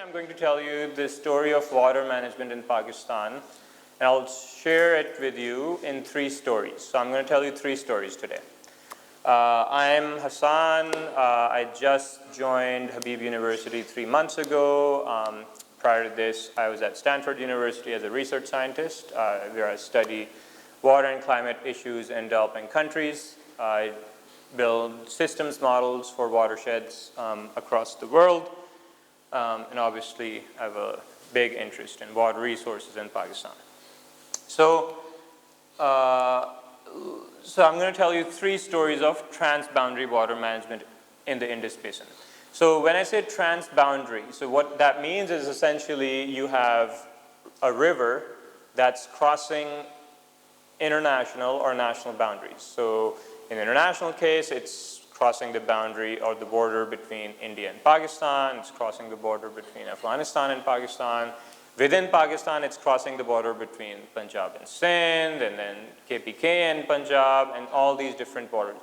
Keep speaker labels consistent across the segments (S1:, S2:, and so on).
S1: I'm going to tell you the story of water management in Pakistan, and I'll share it with you in 3 stories. So I'm going to tell you 3 stories today. I'm Hassan. I just joined Habib University 3 months ago. Prior to this, I was at Stanford University as a research scientist, where I study water and climate issues in developing countries. I build systems models for watersheds across the world. And obviously, I have a big interest in water resources in Pakistan. So I'm going to tell you 3 stories of transboundary water management in the Indus Basin. So when I say transboundary, so what that means is essentially you have a river that's crossing international or national boundaries. So in the international case, it's crossing the boundary or the border between India and Pakistan. It's crossing the border between Afghanistan and Pakistan. Within Pakistan, it's crossing the border between Punjab and Sindh, and then KPK and Punjab, and all these different borders.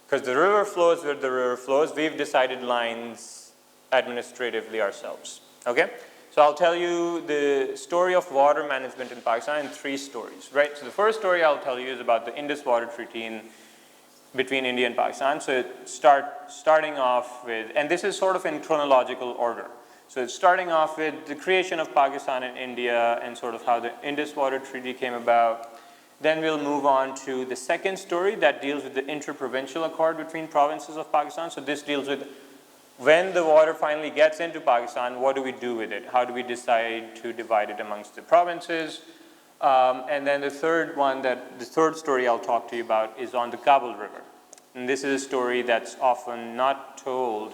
S1: Because the river flows where the river flows, we've decided lines administratively ourselves. Okay? So I'll tell you the story of water management in Pakistan in 3 stories, right? So the first story I'll tell you is about the Indus Water Treaty between India and Pakistan. So starting off with, and this is sort of in chronological order. So it's starting off with the creation of Pakistan and India and sort of how the Indus Water Treaty came about. Then we'll move on to the second story that deals with the inter-provincial accord between provinces of Pakistan. So this deals with when the water finally gets into Pakistan, what do we do with it? How do we decide to divide it amongst the provinces? And then the third story I'll talk to you about is on the Kabul River. And this is a story that's often not told,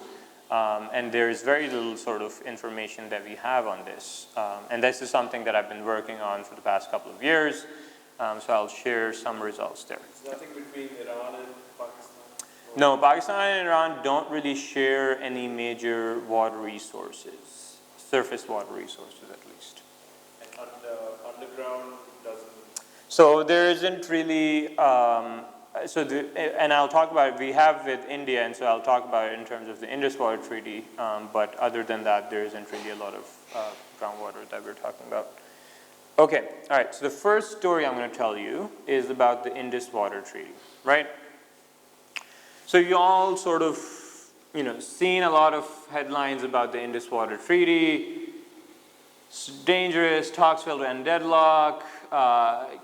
S1: and there is very little sort of information that we have on this. And this is something that I've been working on for the past couple of years, so I'll share some results there.
S2: There's nothing between Iran and Pakistan?
S1: No, Pakistan and Iran don't really share any major water resources, surface water resources at least.
S2: And underground doesn't?
S1: So there isn't really, and I'll talk about it, we have with India, and so I'll talk about it in terms of the Indus Water Treaty, but other than that, there isn't really a lot of groundwater that we're talking about. Okay, all right, so the first story I'm going to tell you is about the Indus Water Treaty, right? So you all sort of, seen a lot of headlines about the Indus Water Treaty. It's dangerous, talks will end deadlock,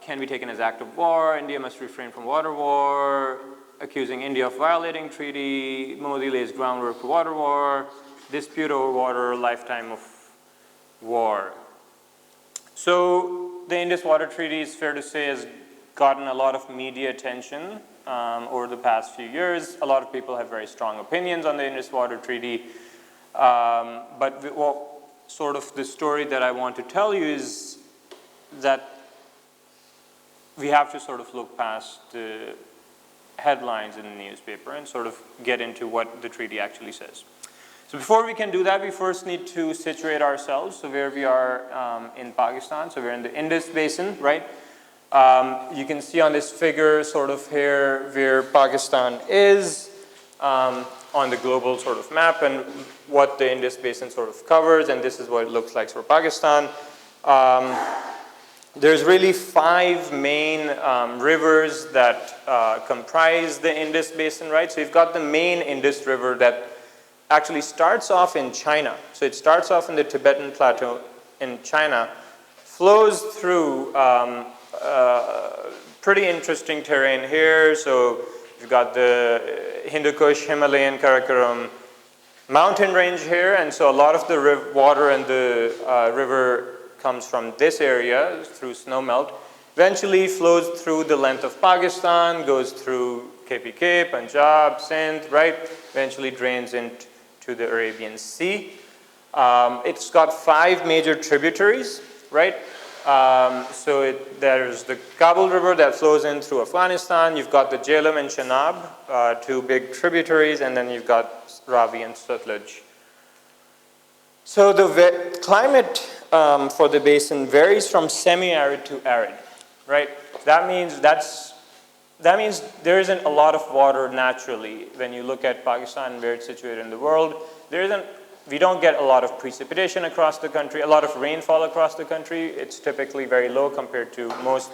S1: can be taken as act of war, India must refrain from water war, accusing India of violating treaty, Modi lays groundwork for water war, dispute over water, lifetime of war. So the Indus Water Treaty, is fair to say, has gotten a lot of media attention over the past few years. A lot of people have very strong opinions on the Indus Water Treaty, but sort of the story that I want to tell you is that we have to sort of look past the headlines in the newspaper and sort of get into what the treaty actually says. So before we can do that, we first need to situate ourselves. So where we are in Pakistan, so we're in the Indus Basin, right? You can see on this figure sort of here where Pakistan is on the global sort of map and what the Indus Basin sort of covers, and this is what it looks like for Pakistan. There's really 5 main rivers that comprise the Indus Basin, right? So you've got the main Indus River that actually starts off in China. So it starts off in the Tibetan Plateau in China, flows through pretty interesting terrain here. So you've got the Hindu Kush, Himalayan, Karakoram mountain range here, and so a lot of the water in the river comes from this area through snowmelt, eventually flows through the length of Pakistan, goes through KPK, Punjab, Sindh, right? Eventually drains into the Arabian Sea. It's got 5 major tributaries, right? There's the Kabul River that flows in through Afghanistan. You've got the Jhelum and Chenab, 2 big tributaries, and then you've got Ravi and Sutlej. So the climate for the basin varies from semi-arid to arid, right? That means there isn't a lot of water naturally. When you look at Pakistan and where it's situated in the world, there isn't we don't get a lot of precipitation across the country, a lot of rainfall across the country. It's typically very low compared to most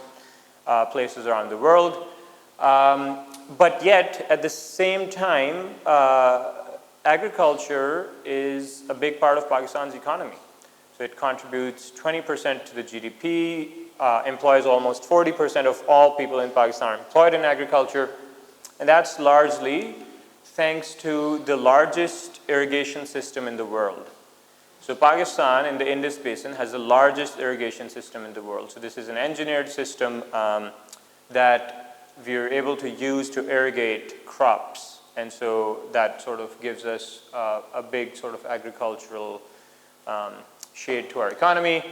S1: places around the world. But yet, at the same time, agriculture is a big part of Pakistan's economy. So it contributes 20% to the GDP, employs almost 40% of all people in Pakistan are employed in agriculture, and that's largely thanks to the largest irrigation system in the world. So Pakistan in the Indus Basin has the largest irrigation system in the world. So this is an engineered system that we're able to use to irrigate crops. And so that sort of gives us a big sort of agricultural shade to our economy.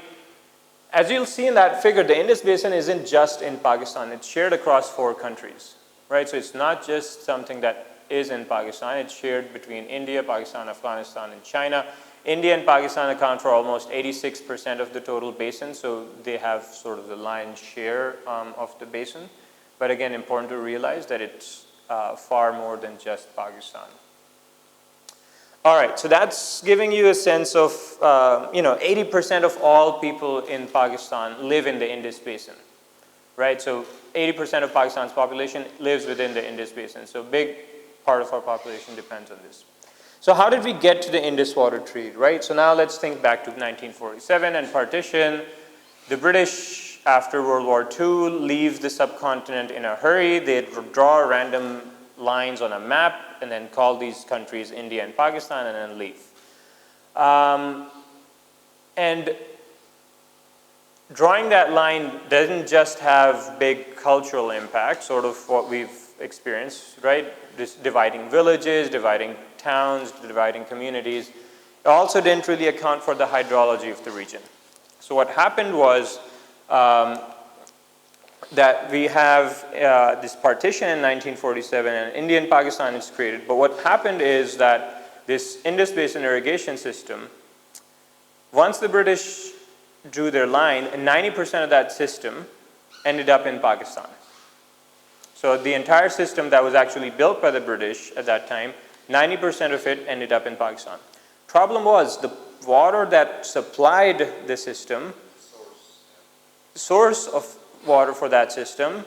S1: As you'll see in that figure, the Indus Basin isn't just in Pakistan. It's shared across 4 countries, right? So it's not just something that is in Pakistan. It's shared between India, Pakistan, Afghanistan, and China. India and Pakistan account for almost 86% of the total basin, so they have sort of the lion's share of the basin. But again, important to realize that it's far more than just Pakistan. All right, so that's giving you a sense of, 80% of all people in Pakistan live in the Indus Basin, right? So 80% of Pakistan's population lives within the Indus Basin. So big part of our population depends on this. So how did we get to the Indus Water Treaty, right? So now let's think back to 1947 and partition. The British, after World War II, leave the subcontinent in a hurry. They draw random lines on a map and then call these countries India and Pakistan and then leave. And drawing that line doesn't just have big cultural impact, sort of what we've experienced, right? This dividing villages, dividing towns, dividing communities. It also didn't really account for the hydrology of the region. So what happened was that we have this partition in 1947 and India and Pakistan is created. But what happened is that this Indus Basin irrigation system, once the British drew their line, 90% of that system ended up in Pakistan. So the entire system that was actually built by the British at that time, 90% of it ended up in Pakistan. Problem was the water that supplied the system, the source of water for that system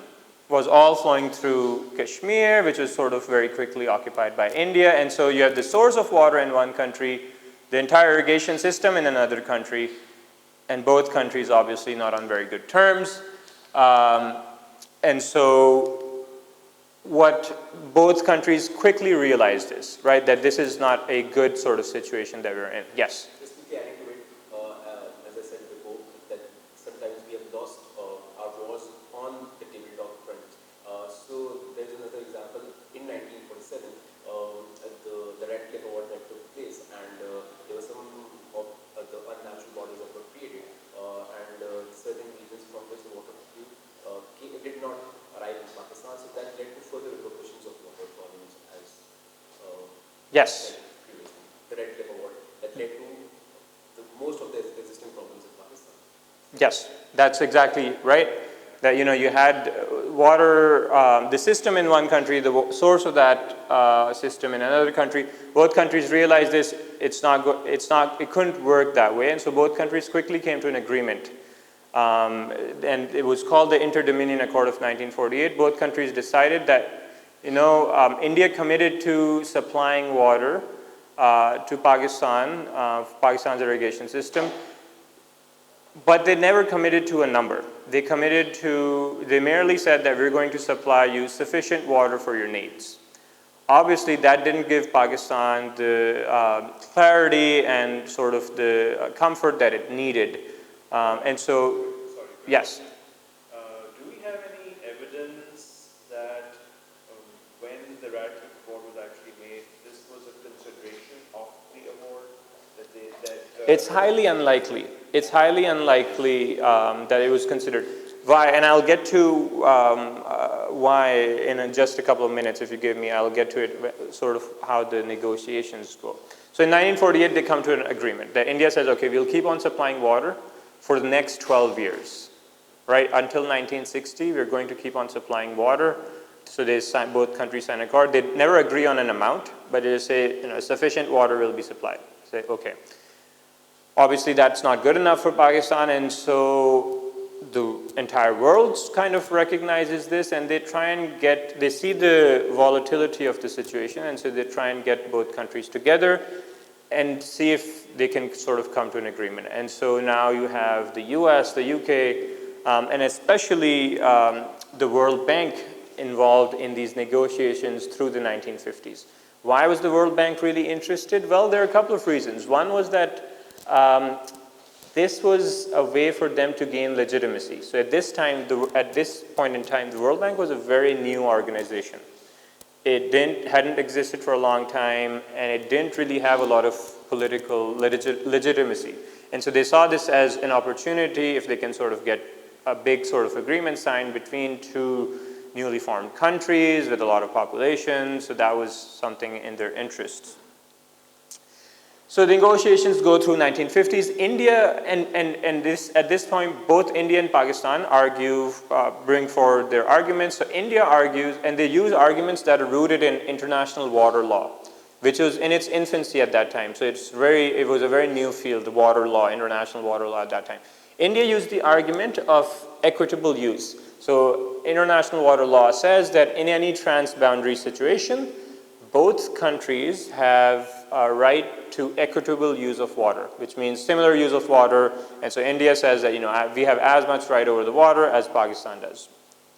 S1: was all flowing through Kashmir, which was sort of very quickly occupied by India. And so you have the source of water in one country, the entire irrigation system in another country, and both countries obviously not on very good terms. And so what both countries quickly realized is, right, that this is not a good sort of situation that we're in. Yes?
S3: Just to be accurate, as I said before, that sometimes we have lost our wars on the tabletop front. So there's another example. In 1947, the Retroactive war that took place, and there were some of the unnatural bodies that were created, and certain regions from which the water did not arrive in Pakistan, so that led to further repercussions of water problems as
S1: Yes.
S3: previously. The Retroactive war that led to most of the existing problems in Pakistan.
S1: Yes, that's exactly right. That you had water, the system in one country, the source of that system in another country. Both countries realized this. It couldn't work that way, and so both countries quickly came to an agreement. And it was called the Inter-Dominion Accord of 1948. Both countries decided that, India committed to supplying water to Pakistan, Pakistan's irrigation system, but they never committed to a number. They merely said that we're going to supply you sufficient water for your needs. Obviously, that didn't give Pakistan the clarity and sort of the comfort that it needed. And so,
S2: Sorry.
S1: yes.
S2: Do we have any evidence that when the Retroactive award was actually made, this was a consideration of the award?
S1: It's highly unlikely. It's highly unlikely that it was considered. Why? And I'll get to why in just a couple of minutes. If you give me, I'll get to it. Sort of how the negotiations go. So in 1948, they come to an agreement that India says, okay, we'll keep on supplying water for the next 12 years, right? Until 1960, we're going to keep on supplying water. So both countries sign an accord. They never agree on an amount, but they say, sufficient water will be supplied. Say, okay. Obviously, that's not good enough for Pakistan, and so the entire world kind of recognizes this, and they try and they see the volatility of the situation, and so they try and get both countries together and see if they can sort of come to an agreement. And so now you have the US, the UK, and especially the World Bank involved in these negotiations through the 1950s. Why was the World Bank really interested? Well, there are a couple of reasons. One was that this was a way for them to gain legitimacy. So at this point in time, the World Bank was a very new organization. It hadn't existed for a long time, and it didn't really have a lot of political legitimacy. And so they saw this as an opportunity if they can sort of get a big sort of agreement signed between two newly formed countries with a lot of population. So that was something in their interests. So the negotiations go through 1950s. India at this point, both India and Pakistan bring forward their arguments. So India argues, and they use arguments that are rooted in international water law, which was in its infancy at that time. So it was a very new field, the water law, international water law at that time. India used the argument of equitable use. So international water law says that in any transboundary situation, both countries have a right to equitable use of water, which means similar use of water. And so India says that, we have as much right over the water as Pakistan does.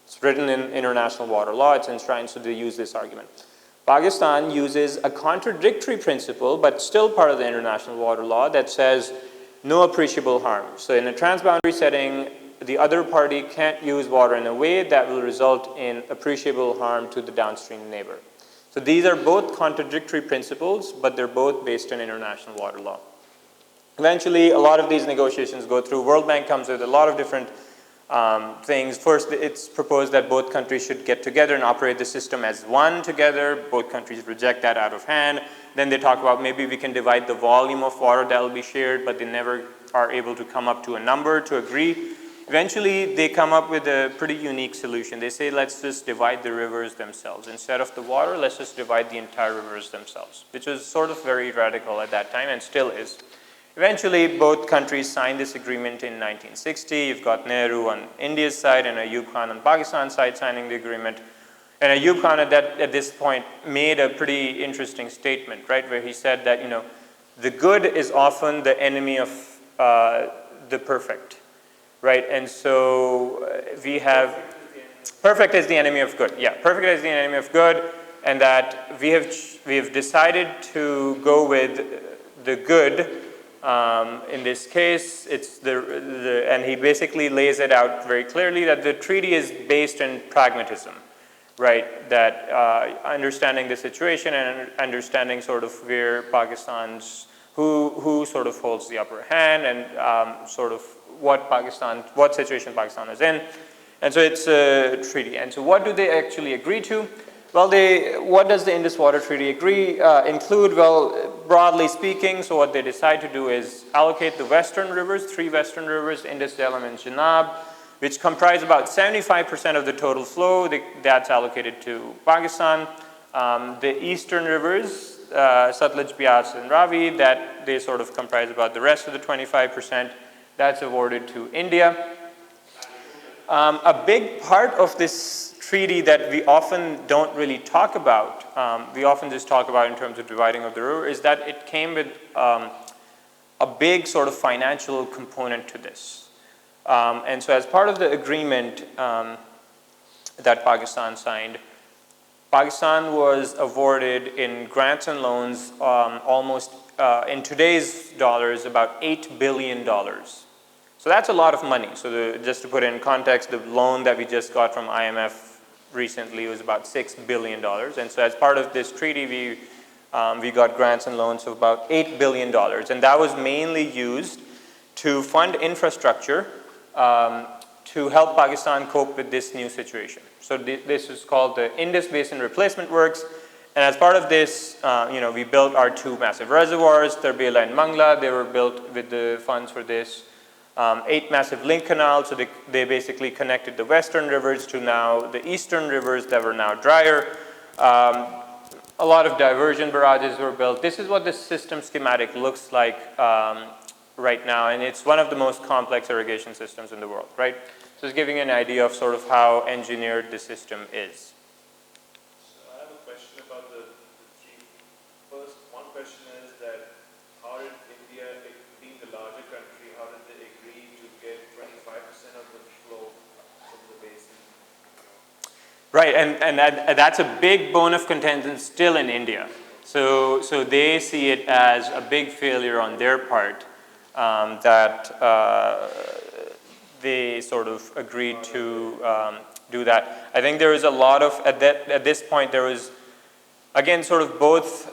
S1: It's written in international water law, it's enshrined, so they use this argument. Pakistan uses a contradictory principle, but still part of the international water law, that says no appreciable harm. So in a transboundary setting, the other party can't use water in a way that will result in appreciable harm to the downstream neighbor. So these are both contradictory principles, but they're both based on international water law. Eventually, a lot of these negotiations go through. World Bank comes with a lot of different things. First, it's proposed that both countries should get together and operate the system as one together. Both countries reject that out of hand. Then they talk about maybe we can divide the volume of water that will be shared, but they never are able to come up to a number to agree. Eventually, they come up with a pretty unique solution. They say, let's just divide the rivers themselves. Instead of the water, let's just divide the entire rivers themselves, which was sort of very radical at that time and still is. Eventually, both countries signed this agreement in 1960. You've got Nehru on India's side and Ayub Khan on Pakistan's side signing the agreement. And Ayub Khan at this point made a pretty interesting statement, right, where he said that, the good is often the enemy of the perfect. Right, and so we have perfect is the enemy of good. Yeah, perfect is the enemy of good, and that we have decided to go with the good. In this case, it's and he basically lays it out very clearly that the treaty is based on pragmatism, right? That understanding the situation and understanding sort of where Pakistan's who sort of holds the upper hand and sort of what situation Pakistan is in. And so it's a treaty. And so what do they actually agree to? Well, what does the Indus Water Treaty include? Well, broadly speaking, so what they decide to do is allocate the western rivers, 3 western rivers, Indus, Jhelum, and Chenab, which comprise about 75% of the total flow. That's allocated to Pakistan. The eastern rivers, Satluj, Beas, and Ravi, that they sort of comprise about the rest of the 25%. That's awarded to India. A big part of this treaty that we often don't really talk about, we often just talk about in terms of dividing of the river, is that it came with a big sort of financial component to this. And so as part of the agreement that Pakistan signed, Pakistan was awarded in grants and loans almost, in today's dollars, about $8 billion. So that's a lot of money. So just to put it in context, the loan that we just got from IMF recently was about $6 billion. And so as part of this treaty, we got grants and loans of about $8 billion. And that was mainly used to fund infrastructure to help Pakistan cope with this new situation. So this is called the Indus Basin Replacement Works. And as part of this, we built our 2 massive reservoirs, Tarbela and Mangla. They were built with the funds for this. 8 massive link canals, so they basically connected the western rivers to now the eastern rivers that were now drier. a lot of diversion barrages were built. This is what the system schematic looks like right now, and it's one of the most complex irrigation systems in the world, right? So it's giving you an idea of sort of how engineered the system is.
S2: So I have a question about the three. First, one question is that how did India, being the larger country, how did they agree to get 25% of the flow from the basin?
S1: Right, and that's a big bone of contention still in India. So they see it as a big failure on their part that they sort of agreed to do that. I think there is a lot of, at this point there was, again, sort of both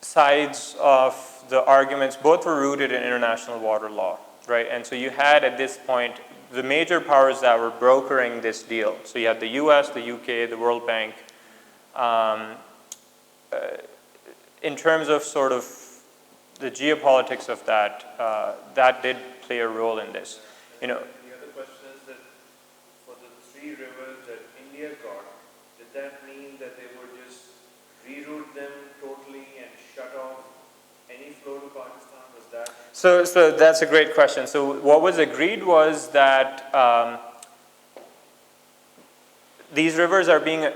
S1: sides of the arguments, both were rooted in international water law, right? And so you had at this point the major powers that were brokering this deal. So you had the US, the UK, the World Bank. In terms of sort of the geopolitics of that, that did play a role in this. You know,
S2: the other question is that for the three rivers that India got, did that mean that they would just reroute them totally and shut off any flow to Pakistan? Was that?
S1: So that's a great question. So what was agreed was that these rivers are being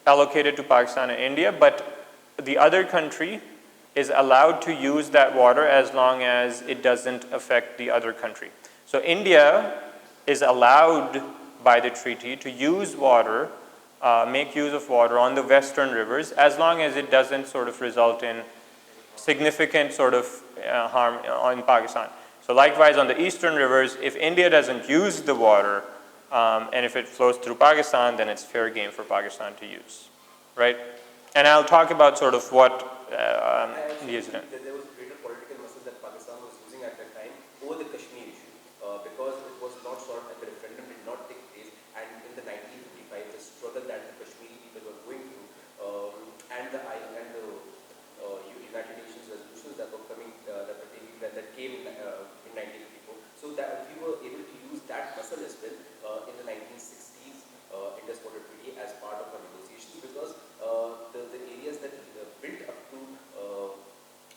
S1: allocated to Pakistan and India, but the other country is allowed to use that water as long as it doesn't affect the other country. So India is allowed by the treaty to use water, make use of water on the western rivers as long as it doesn't sort of result in significant sort of harm in Pakistan. So likewise on the eastern rivers, if India doesn't use the water and if it flows through Pakistan, then it's fair game for Pakistan to use, right? And I'll talk about sort of what India is doing.
S3: There was greater political muscle that Pakistan was using at that time over the Kashmir issue because it was not solved at the referendum did not take place, and in the 1955 the struggle that the Kashmiri people were going through and the United Nations resolutions that were coming that came in 1954, so that we were able to use that muscle as well in the 1960s Indus Water Treaty as part of our negotiations, because the areas that built up to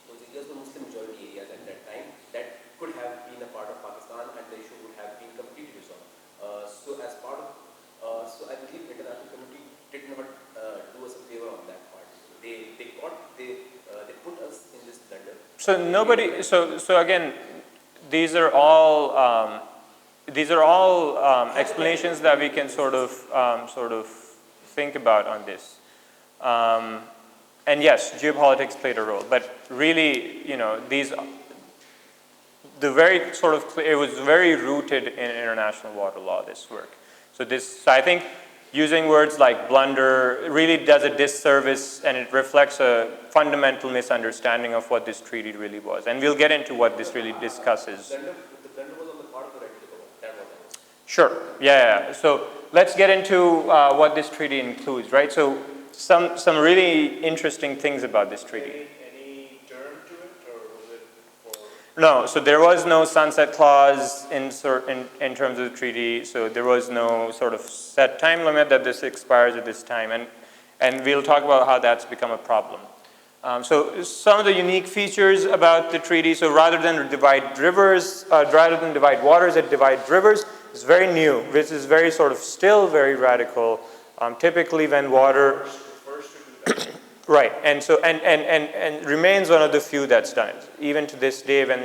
S3: those areas were Muslim majority areas at that time that could have been a part of Pakistan and the issue would have been completely resolved. So as part of, so I believe the international community did not do us a favor on that part. They put us in this blunder.
S1: So nobody, so again, these are all explanations that we can sort of think about on this. And yes, geopolitics played a role, but really, you know, it was very rooted in international water law, this work. So I think using words like blunder really does a disservice, and it reflects a fundamental misunderstanding of what this treaty really was. And we'll get into what this really discusses.
S3: The blunder was on the part of the Red River. That was it.
S1: Sure, yeah. So let's get into what this treaty includes, right? So some really interesting things about this treaty.
S2: Any term to it, or was it for?
S1: No, so there was no sunset clause in terms of the treaty, so there was no sort of set time limit that this expires at this time, and we'll talk about how that's become a problem. So some of the unique features about the treaty, so rather than divide waters, it divides rivers. It's very new. This is very sort of still very radical. Typically when water, right, and so and remains one of the few that's done it. Even to this day, when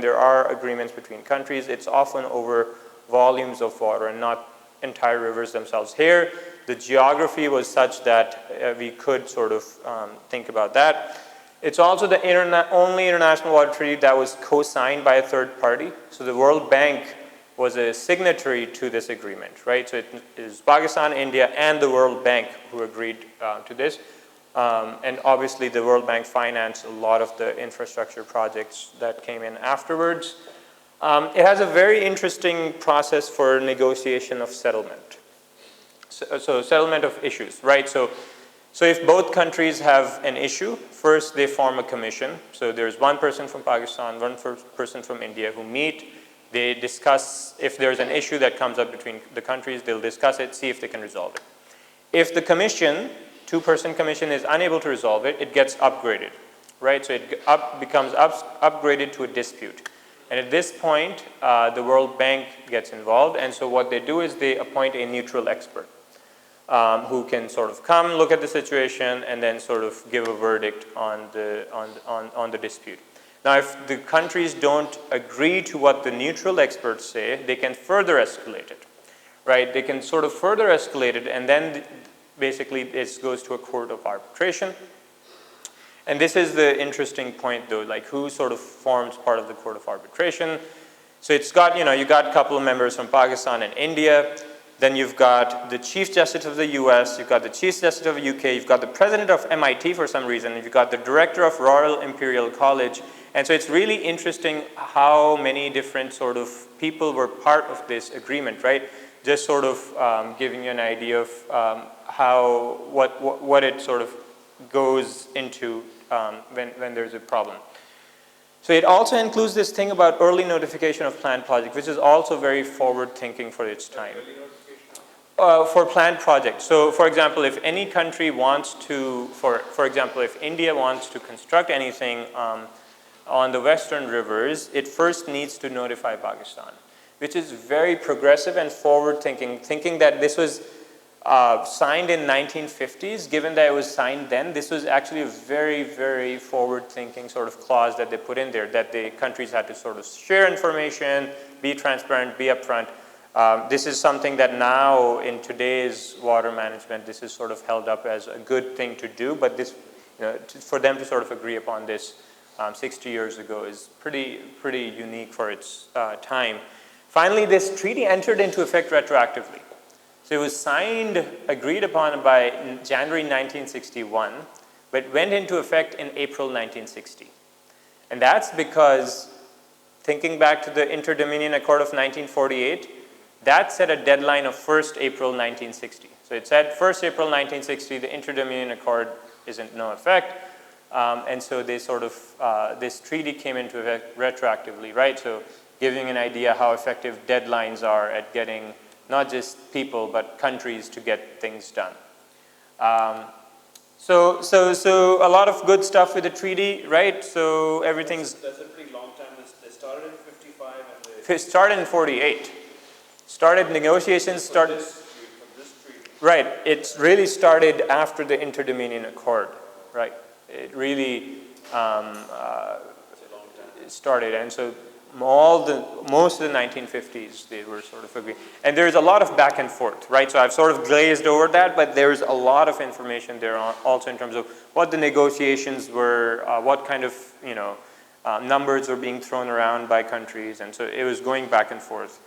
S1: there are agreements between countries, it's often over volumes of water and not entire rivers themselves. Here, the geography was such that we could sort of think about that. It's also the only international water treaty that was co-signed by a third party. So the World Bank was a signatory to this agreement, right? So it is Pakistan, India, and the World Bank who agreed to this. And obviously the World Bank financed a lot of the infrastructure projects that came in afterwards. It has a very interesting process for negotiation of settlement. So settlement of issues, right? So if both countries have an issue, first they form a commission. So there's one person from Pakistan, one person from India who meet. They discuss if there's an issue that comes up between the countries, they'll discuss it, see if they can resolve it. If the commission, two-person commission is unable to resolve it, it gets upgraded, right? So it becomes upgraded to a dispute. And at this point, the World Bank gets involved, and so what they do is they appoint a neutral expert who can sort of come, look at the situation, and then sort of give a verdict on the dispute. Now, if the countries don't agree to what the neutral experts say, they can further escalate it, right? They can sort of further escalate it, and then basically this goes to a court of arbitration. And this is the interesting point though, like who sort of forms part of the court of arbitration. So it's got, you got a couple of members from Pakistan and India. Then you've got the Chief Justice of the US, you've got the Chief Justice of the UK, you've got the President of MIT for some reason, you've got the Director of Royal Imperial College. And so it's really interesting how many different sort of people were part of this agreement, right? Just sort of giving you an idea of what it sort of goes into when there's a problem. So it also includes this thing about early notification of planned project, which is also very forward thinking for its time. For planned projects. So for example, if any country wants to, for example, if India wants to construct anything on the western rivers, it first needs to notify Pakistan, which is very progressive and forward thinking that this was signed in 1950s. Given that it was signed then, this was actually a very, very forward-thinking sort of clause that they put in there, that the countries had to sort of share information, be transparent, be upfront. This is something that now in today's water management, this is sort of held up as a good thing to do, but this, for them to sort of agree upon this 60 years ago is pretty unique for its time. Finally, this treaty entered into effect retroactively. So it was signed, agreed upon by January 1961, but went into effect in April 1960. And that's because, thinking back to the Inter-Dominion Accord of 1948, that set a deadline of 1st April 1960. So it said 1st April 1960, the Inter-Dominion Accord is in no effect. And so they sort of, this treaty came into effect retroactively, right? So giving an idea how effective deadlines are at getting not just people, but countries to get things done. So a lot of good stuff with the treaty, right? So everything's...
S2: That's a pretty long time. They started in 55 and they...
S1: It started in 48. Negotiations started...
S2: From this treaty.
S1: Right, it really started after the Inter-Dominion Accord, right? It really started, and so most of the 1950s, they were sort of agreeing. And there's a lot of back and forth, right? So I've sort of glazed over that, but there's a lot of information there also in terms of what the negotiations were, what kind of, numbers were being thrown around by countries, and so it was going back and forth.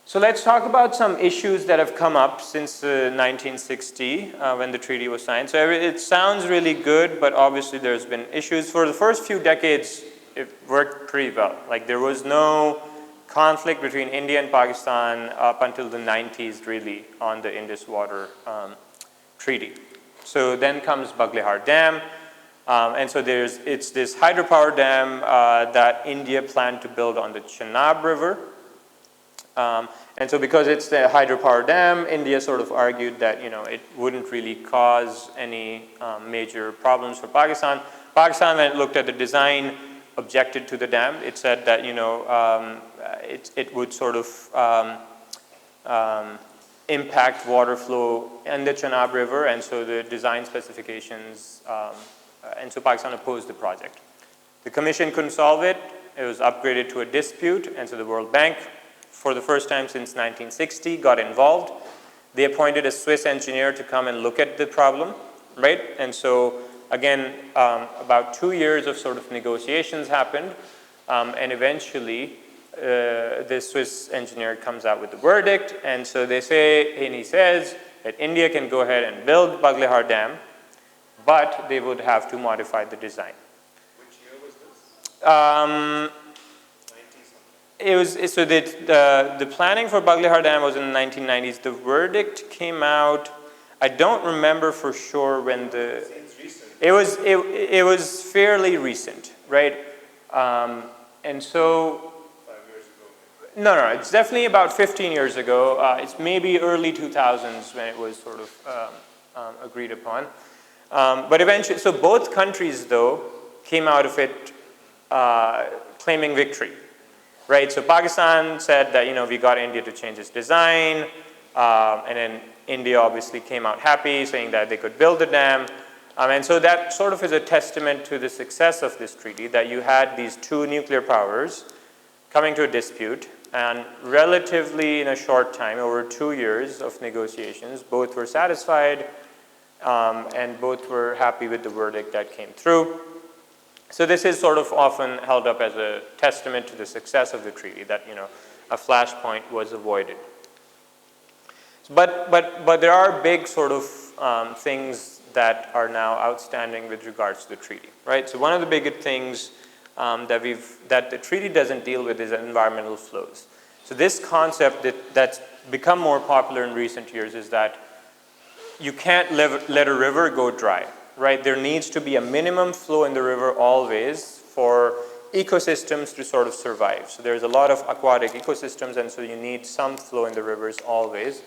S1: So let's talk about some issues that have come up since 1960 when the treaty was signed. So it sounds really good, but obviously there's been issues. For the first few decades, it worked pretty well. Like there was no conflict between India and Pakistan up until the 90s really on the Indus Water Treaty. So then comes Baghlihar Dam. And so it's this hydropower dam that India planned to build on the Chenab River. And so because it's the hydropower dam, India sort of argued that, it wouldn't really cause any major problems for Pakistan. Pakistan, when it looked at the design, objected to the dam. It said that, it would sort of impact water flow in the Chenab River, and so the design specifications, and so Pakistan opposed the project. The commission couldn't solve it. It was upgraded to a dispute, and so the World Bank, for the first time since 1960, got involved. They appointed a Swiss engineer to come and look at the problem, right? And so, again, about 2 years of sort of negotiations happened, and eventually the Swiss engineer comes out with the verdict, and so they say, and he says that India can go ahead and build Baghlihar Dam, but they would have to modify the design.
S2: Which year was this?
S1: It was, so the planning for Baghlihar Dam was in the 1990s. The verdict came out, I don't remember for sure when the...
S2: Seems recent.
S1: It was fairly recent, right? And so...
S2: 5 years ago.
S1: No, it's definitely about 15 years ago. It's maybe early 2000s when it was sort of agreed upon. But eventually, so both countries though came out of it claiming victory, right? So Pakistan said that, we got India to change its design, and then India obviously came out happy, saying that they could build the dam. And so that sort of is a testament to the success of this treaty, that you had these two nuclear powers coming to a dispute, and relatively in a short time, over 2 years of negotiations, both were satisfied, and both were happy with the verdict that came through. So this is sort of often held up as a testament to the success of the treaty, that, a flashpoint was avoided. But there are big sort of things that are now outstanding with regards to the treaty, right? So one of the big things that the treaty doesn't deal with is environmental flows. So this concept that's become more popular in recent years is that you can't let a river go dry, right? There needs to be a minimum flow in the river always for ecosystems to sort of survive. So there's a lot of aquatic ecosystems, and so you need some flow in the rivers always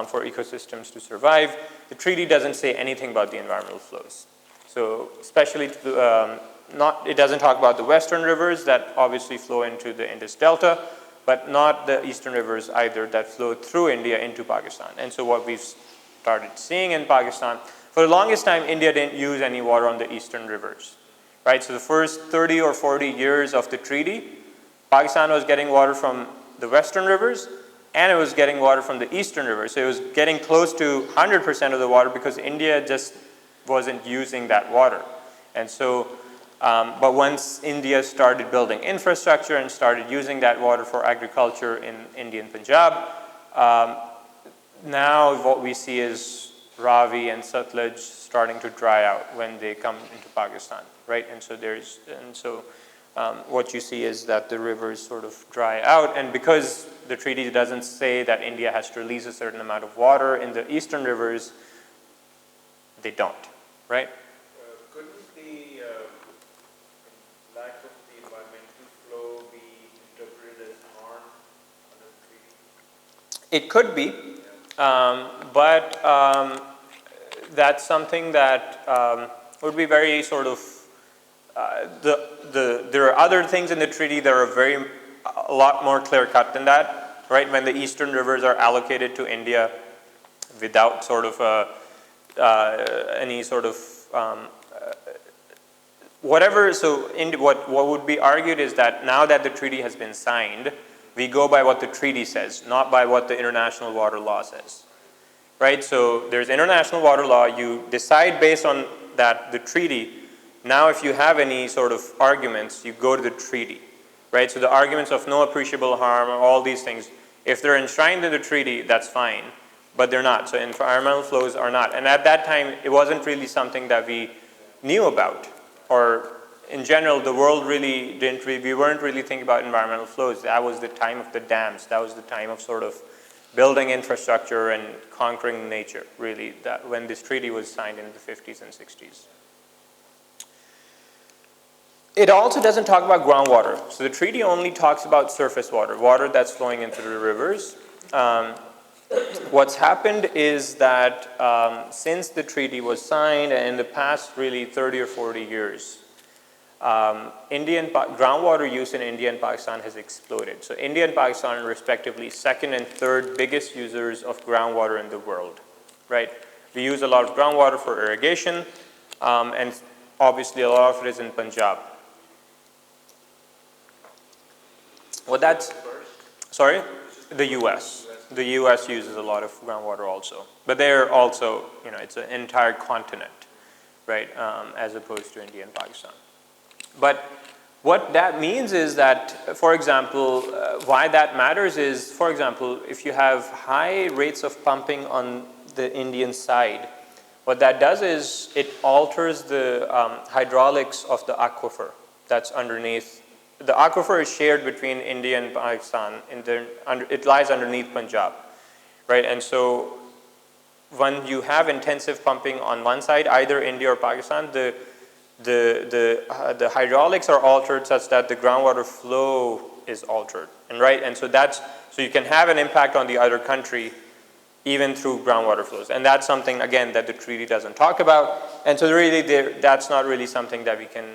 S1: for ecosystems to survive. The treaty doesn't say anything about the environmental flows. So especially it doesn't talk about the western rivers that obviously flow into the Indus Delta, but not the eastern rivers either that flow through India into Pakistan. And so what we've started seeing in Pakistan, for the longest time, India didn't use any water on the eastern rivers, right? So the first 30 or 40 years of the treaty, Pakistan was getting water from the western rivers, and it was getting water from the eastern rivers. So it was getting close to 100% of the water because India just wasn't using that water. And so, but once India started building infrastructure and started using that water for agriculture in Indian Punjab, now what we see is Ravi and Satluj starting to dry out when they come into Pakistan, right? And so what you see is that the rivers sort of dry out, and because the treaty doesn't say that India has to release a certain amount of water in the eastern rivers, they don't, right?
S2: Couldn't the lack of the environmental flow be interpreted as harm under the treaty?
S1: It could be, but that's something that would be very sort of, there are other things in the treaty that are a lot more clear-cut than that, right? When the eastern rivers are allocated to India without sort of any sort of whatever. So what would be argued is that now that the treaty has been signed, we go by what the treaty says, not by what the international water law says, right? So there's international water law. You decide based on that, the treaty. Now if you have any sort of arguments, you go to the treaty, right? So the arguments of no appreciable harm, or all these things, if they're enshrined in the treaty, that's fine, but they're not. So environmental flows are not. And at that time, it wasn't really something that we knew about, or in general, the world really we weren't really thinking about environmental flows. That was the time of the dams. That was the time of sort of building infrastructure and conquering nature, really, that when this treaty was signed in the 50s and 60s. It also doesn't talk about groundwater. So the treaty only talks about surface water, water that's flowing into the rivers. What's happened is that since the treaty was signed, and in the past really 30 or 40 years, groundwater use in India and Pakistan has exploded. So India and Pakistan are respectively second and third biggest users of groundwater in the world, right? We use a lot of groundwater for irrigation, and obviously a lot of it is in Punjab. Well, that's, sorry? The US. The US uses a lot of groundwater also. But they're also, it's an entire continent, right, as opposed to India and Pakistan. But what that means is that, for example, why that matters is, for example, if you have high rates of pumping on the Indian side, what that does is it alters the hydraulics of the aquifer that's underneath. The aquifer is shared between India and Pakistan. It lies underneath Punjab, right? And so when you have intensive pumping on one side, either India or Pakistan, the hydraulics are altered such that the groundwater flow is altered, and so you can have an impact on the other country, even through groundwater flows. And that's something, again, that the treaty doesn't talk about. And so really, that's not really something that we can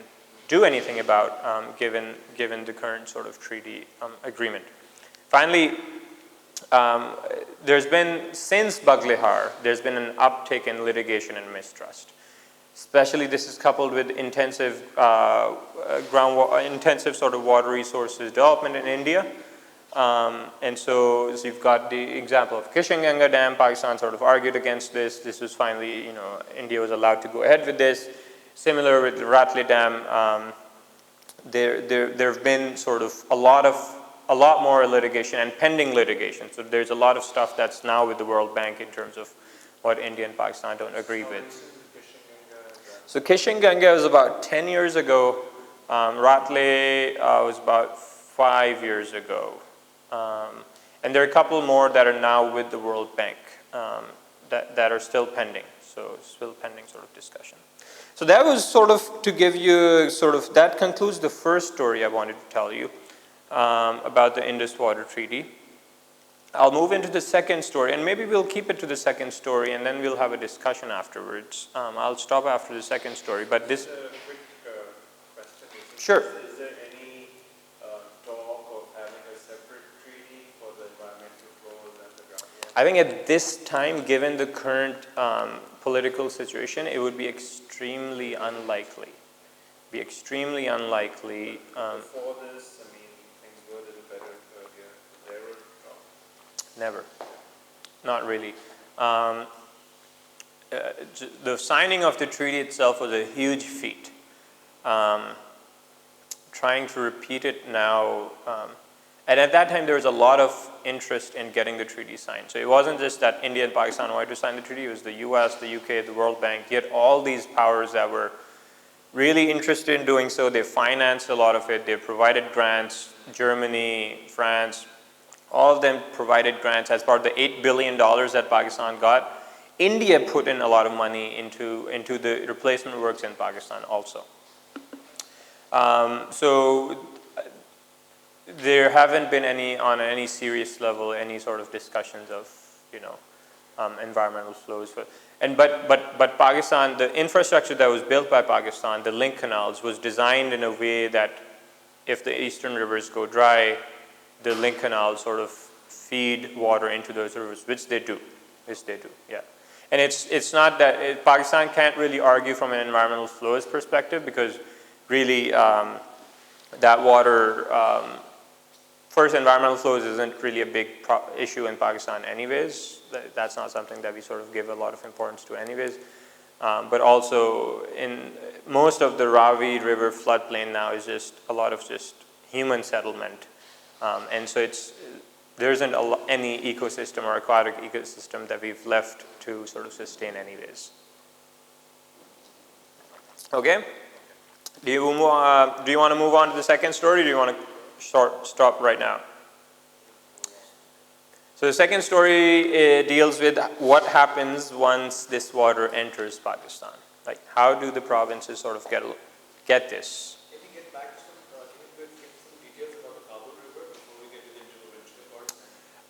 S1: do anything about, given the current sort of treaty agreement. Finally, there's been, since Baglihar, there's been an uptick in litigation and mistrust. Especially this is coupled with intensive intensive sort of water resources development in India. And so you've got the example of Kishangarh Dam. Pakistan sort of argued against this. This was finally, India was allowed to go ahead with this. Similar with the Ratley Dam, there have been sort of a lot more litigation and pending litigation. So there's a lot of stuff that's now with the World Bank in terms of what India and Pakistan don't agree with. So Kishangarh was about 10 years ago. Ratley was about 5 years ago. And there are a couple more that are now with the World Bank that are still pending. So still pending sort of discussion. So that was sort of to give you that concludes the first story I wanted to tell you about the Indus Water Treaty. I'll move into the second story, and maybe we'll keep it to the second story, and then we'll have a discussion afterwards. I'll stop after the second story, but this...
S2: Just a quick question.
S1: Sure.
S2: Is there any talk of having a separate treaty for the environmental flows and the groundwater?
S1: I think at this time, given the current political situation, it would be extremely unlikely.
S2: Before this, I mean, things were a little better earlier. There were talks.
S1: Never. Not really. The signing of the treaty itself was a huge feat. Trying to repeat it now, and at that time there was a lot of interest in getting the treaty signed. So it wasn't just that India and Pakistan wanted to sign the treaty, it was the US, the UK, the World Bank, yet all these powers that were really interested in doing so. They financed a lot of it, they provided grants, Germany, France, all of them provided grants as part of the $8 billion that Pakistan got. India put in a lot of money into the replacement works in Pakistan also. So there haven't been on any serious level, any sort of discussions of, environmental flows. But Pakistan, the infrastructure that was built by Pakistan, the link canals, was designed in a way that if the eastern rivers go dry, the link canals sort of feed water into those rivers, which they do, yeah. And it's not that, Pakistan can't really argue from an environmental flows perspective because really that water, first, environmental flows isn't really a big issue in Pakistan anyways. That's not something that we sort of give a lot of importance to anyways. But also in most of the Ravi River floodplain now is just a lot of just human settlement. And so there isn't any ecosystem or aquatic ecosystem that we've left to sort of sustain anyways. Okay? Do you want to move on to the second story, or do you want to stop right now? So the second story deals with what happens once this water enters Pakistan. Like, how do the provinces sort of get this?
S3: Can we get back to some details about the Kabul River before we get to the interprovincial accords?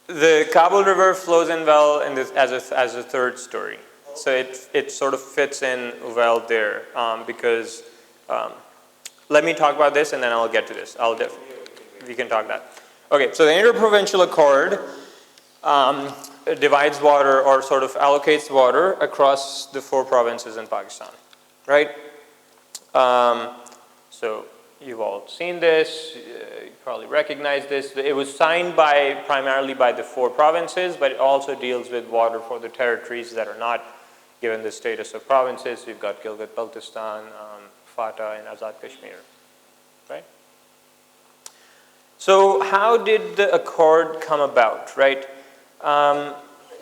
S1: The Kabul River flows in well in this, as a third story. So it sort of fits in well there because let me talk about this and then I'll get to this. We can talk that. Okay, so the interprovincial accord divides water or sort of allocates water across the 4 provinces in Pakistan, right? So you've all seen this, you probably recognize this. It was signed primarily by the 4 provinces, but it also deals with water for the territories that are not given the status of provinces. You've got Gilgit-Baltistan, Fatah, and Azad Kashmir, right? So how did the accord come about, right?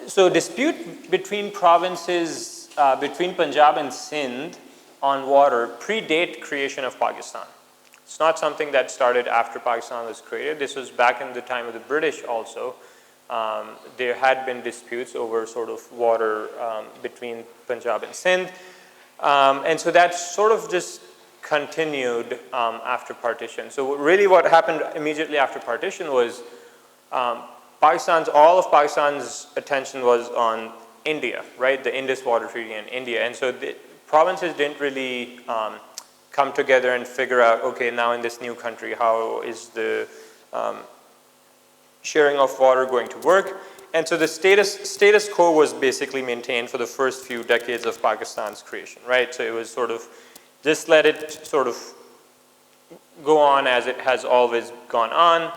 S1: So dispute between provinces, between Punjab and Sindh on water predate creation of Pakistan. It's not something that started after Pakistan was created. This was back in the time of the British also. There had been disputes over sort of water between Punjab and Sindh. And so that sort of just continued after partition. So really what happened immediately after partition was all of Pakistan's attention was on India, right? The Indus Water Treaty in India. And so the provinces didn't really come together and figure out, okay, now in this new country, how is the sharing of water going to work? And so the status quo was basically maintained for the first few decades of Pakistan's creation, right? So it was sort of, just let it sort of go on as it has always gone on.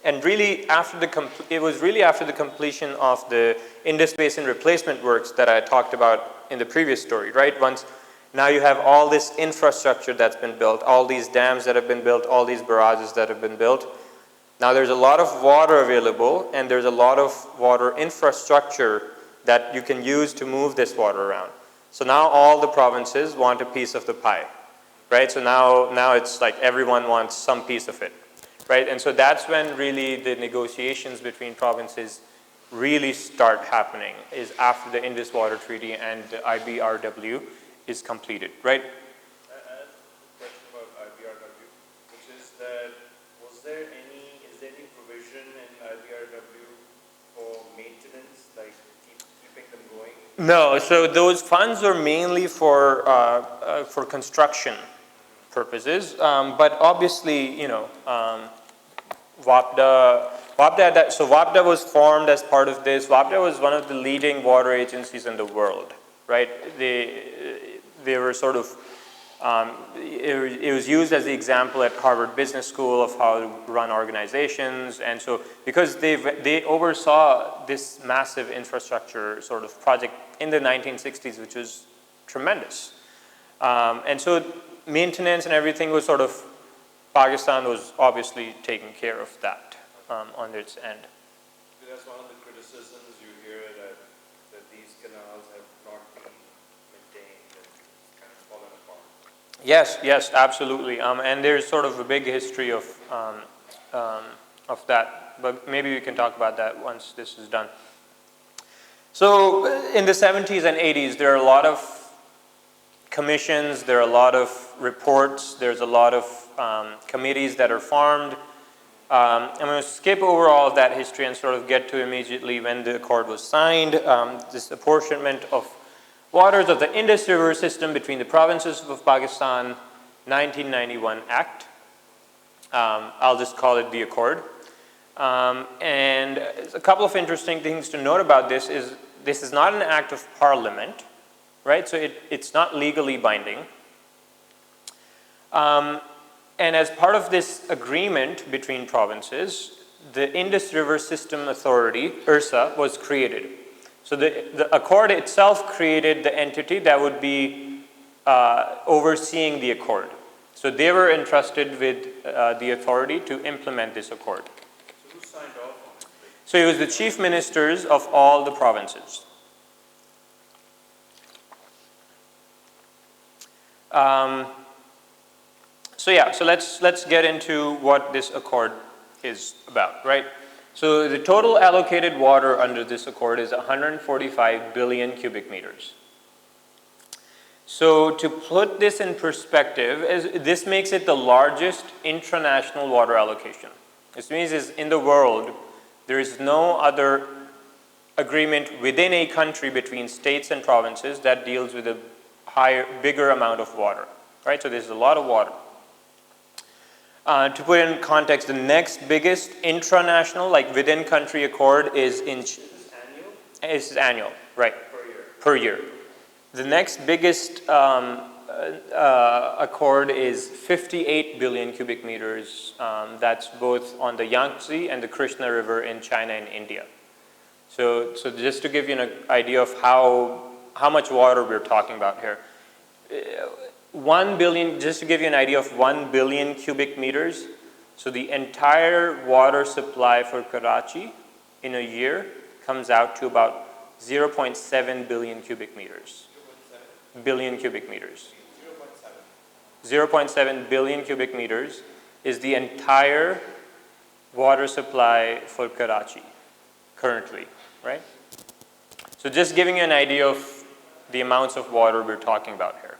S1: And really, it was really after the completion of the Indus Basin replacement works that I talked about in the previous story, right? Now you have all this infrastructure that's been built, all these dams that have been built, all these barrages that have been built. Now there's a lot of water available, and there's a lot of water infrastructure that you can use to move this water around. So now all the provinces want a piece of the pie, right? So now it's like everyone wants some piece of it, right? And so that's when really the negotiations between provinces really start happening, is after the Indus Water Treaty and the IBRW is completed, right?
S2: I have a question about IBRW, which is that is there any provision in IBRW for maintenance, like keeping them going?
S1: No, so those funds are mainly for construction purposes, but obviously, you know, WAPDA was formed as part of this. WAPDA was one of the leading water agencies in the world, right? They were sort of, it was used as the example at Harvard Business School of how to run organizations. And so because they oversaw this massive infrastructure sort of project in the 1960s, which was tremendous. And so maintenance and everything was sort of, Pakistan was obviously taking care of that on its end.
S2: That's one of the criticisms you hear, that these canals have not been maintained and kind of fallen apart.
S1: Yes, absolutely. And there's sort of a big history of that, but maybe we can talk about that once this is done. So in the 70s and 80s, there are a lot of commissions, there are a lot of reports, there's a lot of committees that are formed. I'm going to skip over all of that history and sort of get to immediately when the accord was signed. This apportionment of waters of the Indus River system between the provinces of Pakistan, 1991 Act. I'll just call it the Accord. And a couple of interesting things to note about this is not an act of parliament, right? So it's not legally binding. And as part of this agreement between provinces, the Indus River System Authority, IRSA, was created. So the accord itself created the entity that would be overseeing the accord. So they were entrusted with the authority to implement this accord.
S2: So who signed off on it?
S1: So it was the chief ministers of all the provinces. So let's get into what this accord is about, right? So the total allocated water under this accord is 145 billion cubic meters. So to put this in perspective, this makes it the largest international water allocation. This means in the world, there is no other agreement within a country between states and provinces that deals with a bigger amount of water, right? So there's a lot of water. To put it in context, the next biggest intranational, like within country accord is in...
S2: Is this annual?
S1: This is annual, right?
S2: Per year.
S1: Per year. The next biggest accord is 58 billion cubic meters. That's both on the Yangtze and the Krishna River in China and India. So just to give you an idea of how much water we're talking about here. 1 billion, just to give you an idea of 1 billion cubic meters, so the entire water supply for Karachi in a year comes out to about 0.7 billion cubic meters. Billion cubic meters. 0.7 billion cubic meters is the entire water supply for Karachi currently, right? So just giving you an idea of the amounts of water we're talking about here.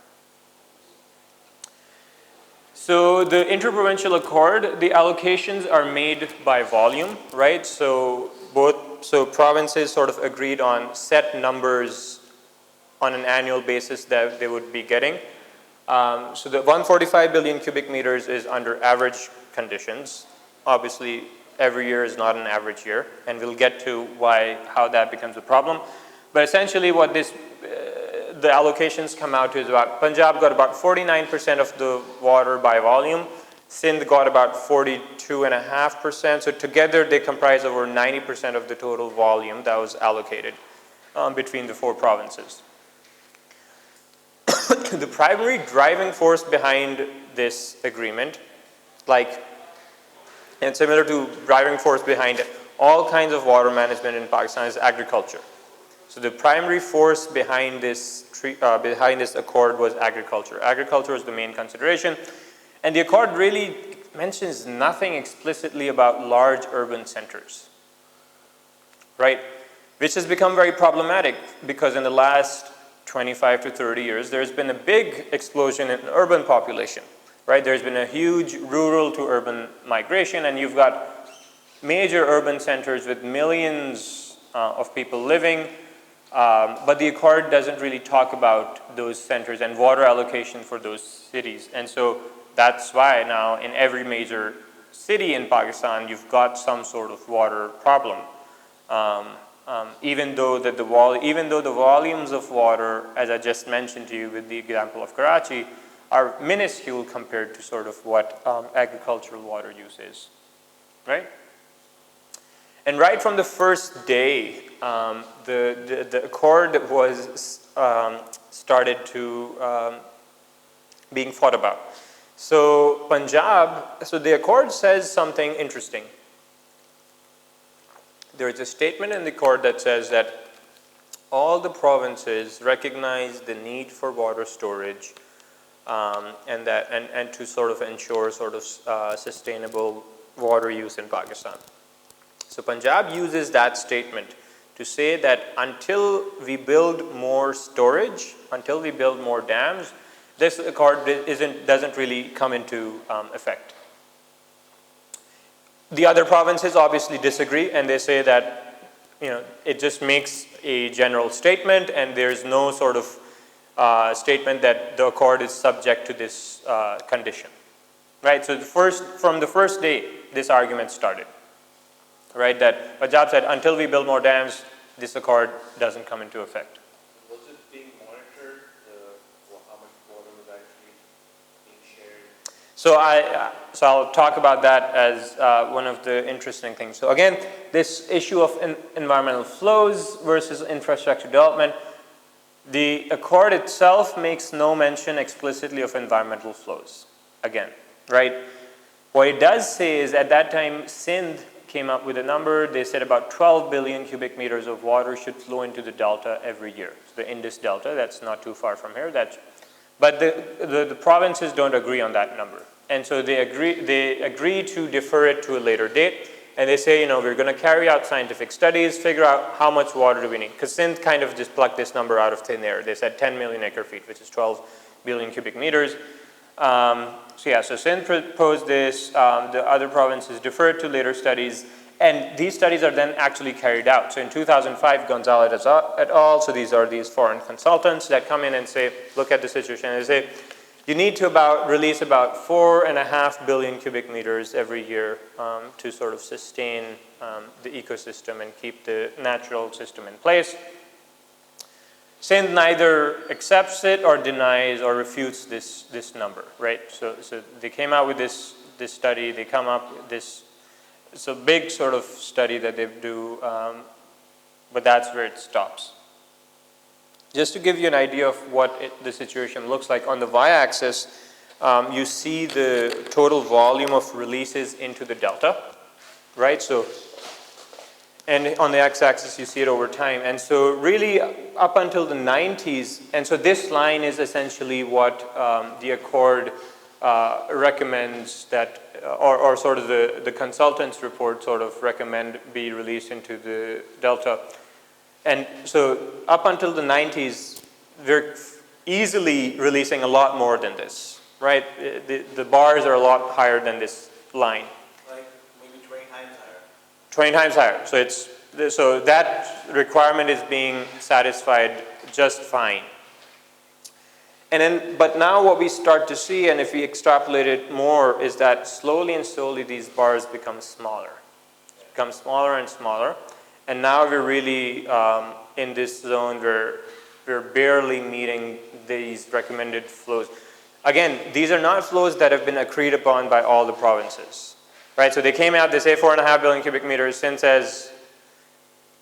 S1: So the interprovincial accord, the allocations are made by volume, right? So provinces sort of agreed on set numbers on an annual basis that they would be getting. So the 145 billion cubic meters is under average conditions. Obviously, every year is not an average year, and we'll get to how that becomes a problem. But essentially what the allocations come out to is about, Punjab got about 49% of the water by volume, Sindh got about 42.5%, so together they comprise over 90% of the total volume that was allocated between the 4 provinces. The primary driving force behind this agreement, and similar to driving force behind all kinds of water management in Pakistan, is agriculture. So the primary force behind this accord was agriculture. Agriculture was the main consideration, and the accord really mentions nothing explicitly about large urban centers, right? Which has become very problematic because in the last 25 to 30 years, there's been a big explosion in urban population, right? There's been a huge rural to urban migration, and you've got major urban centers with millions of people living, but the accord doesn't really talk about those centers and water allocation for those cities. And so that's why now in every major city in Pakistan, you've got some sort of water problem. Even though the volumes of water, as I just mentioned to you with the example of Karachi, are minuscule compared to sort of what agricultural water use is, right? And right from the first day, the accord was started to being fought about. So Punjab, so the accord says something interesting. There is a statement in the accord that says that all the provinces recognize the need for water storage and to sort of ensure sort of sustainable water use in Pakistan. So Punjab uses that statement to say that until we build more storage, until we build more dams, this accord doesn't really come into effect. The other provinces obviously disagree, and they say that it just makes a general statement, and there's no sort of statement that the accord is subject to this condition, right? So from the first day, this argument started, right? That Punjab said, until we build more dams, this accord doesn't come into effect.
S2: Was it being monitored, how much water was actually being shared?
S1: So I'll talk about that as one of the interesting things. So again, this issue of environmental flows versus infrastructure development, the accord itself makes no mention explicitly of environmental flows, again, right? What it does say is at that time, Sindh came up with a number. They said about 12 billion cubic meters of water should flow into the delta every year. So the Indus Delta, that's not too far from here. But the provinces don't agree on that number. And so they agree to defer it to a later date. And they say, we're going to carry out scientific studies, figure out how much water do we need. Because Sindh kind of just plucked this number out of thin air. They said 10 million acre feet, which is 12 billion cubic meters. So Sindh proposed this, the other provinces deferred to later studies, and these studies are then actually carried out. So in 2005, Gonzalez et al., so these are these foreign consultants that come in and say, look at the situation, and they say, you need to release about 4.5 billion cubic meters every year to sort of sustain the ecosystem and keep the natural system in place. Sindh neither accepts it or denies or refutes this number, right? So they came out with this study. They come up with this. It's a big sort of study that they do, but that's where it stops. Just to give you an idea of what the situation looks like, on the y-axis, you see the total volume of releases into the delta, right? So, and on the x-axis, you see it over time. And so really up until the 90s, and so this line is essentially what the accord recommends that, or sort of the consultants report sort of recommend be released into the delta. And so up until the 90s, we're easily releasing a lot more than this, right? The bars are a lot higher than this line.
S2: Like maybe 20 times higher.
S1: 20 times higher. So that requirement is being satisfied just fine. And then, but now what we start to see, and if we extrapolate it more, is that slowly and slowly these bars become smaller. Become smaller and smaller. And now we're really in this zone where we're barely meeting these recommended flows. Again, these are not flows that have been agreed upon by all the provinces. Right? So they came out, they say 4.5 billion cubic meters. Sin says,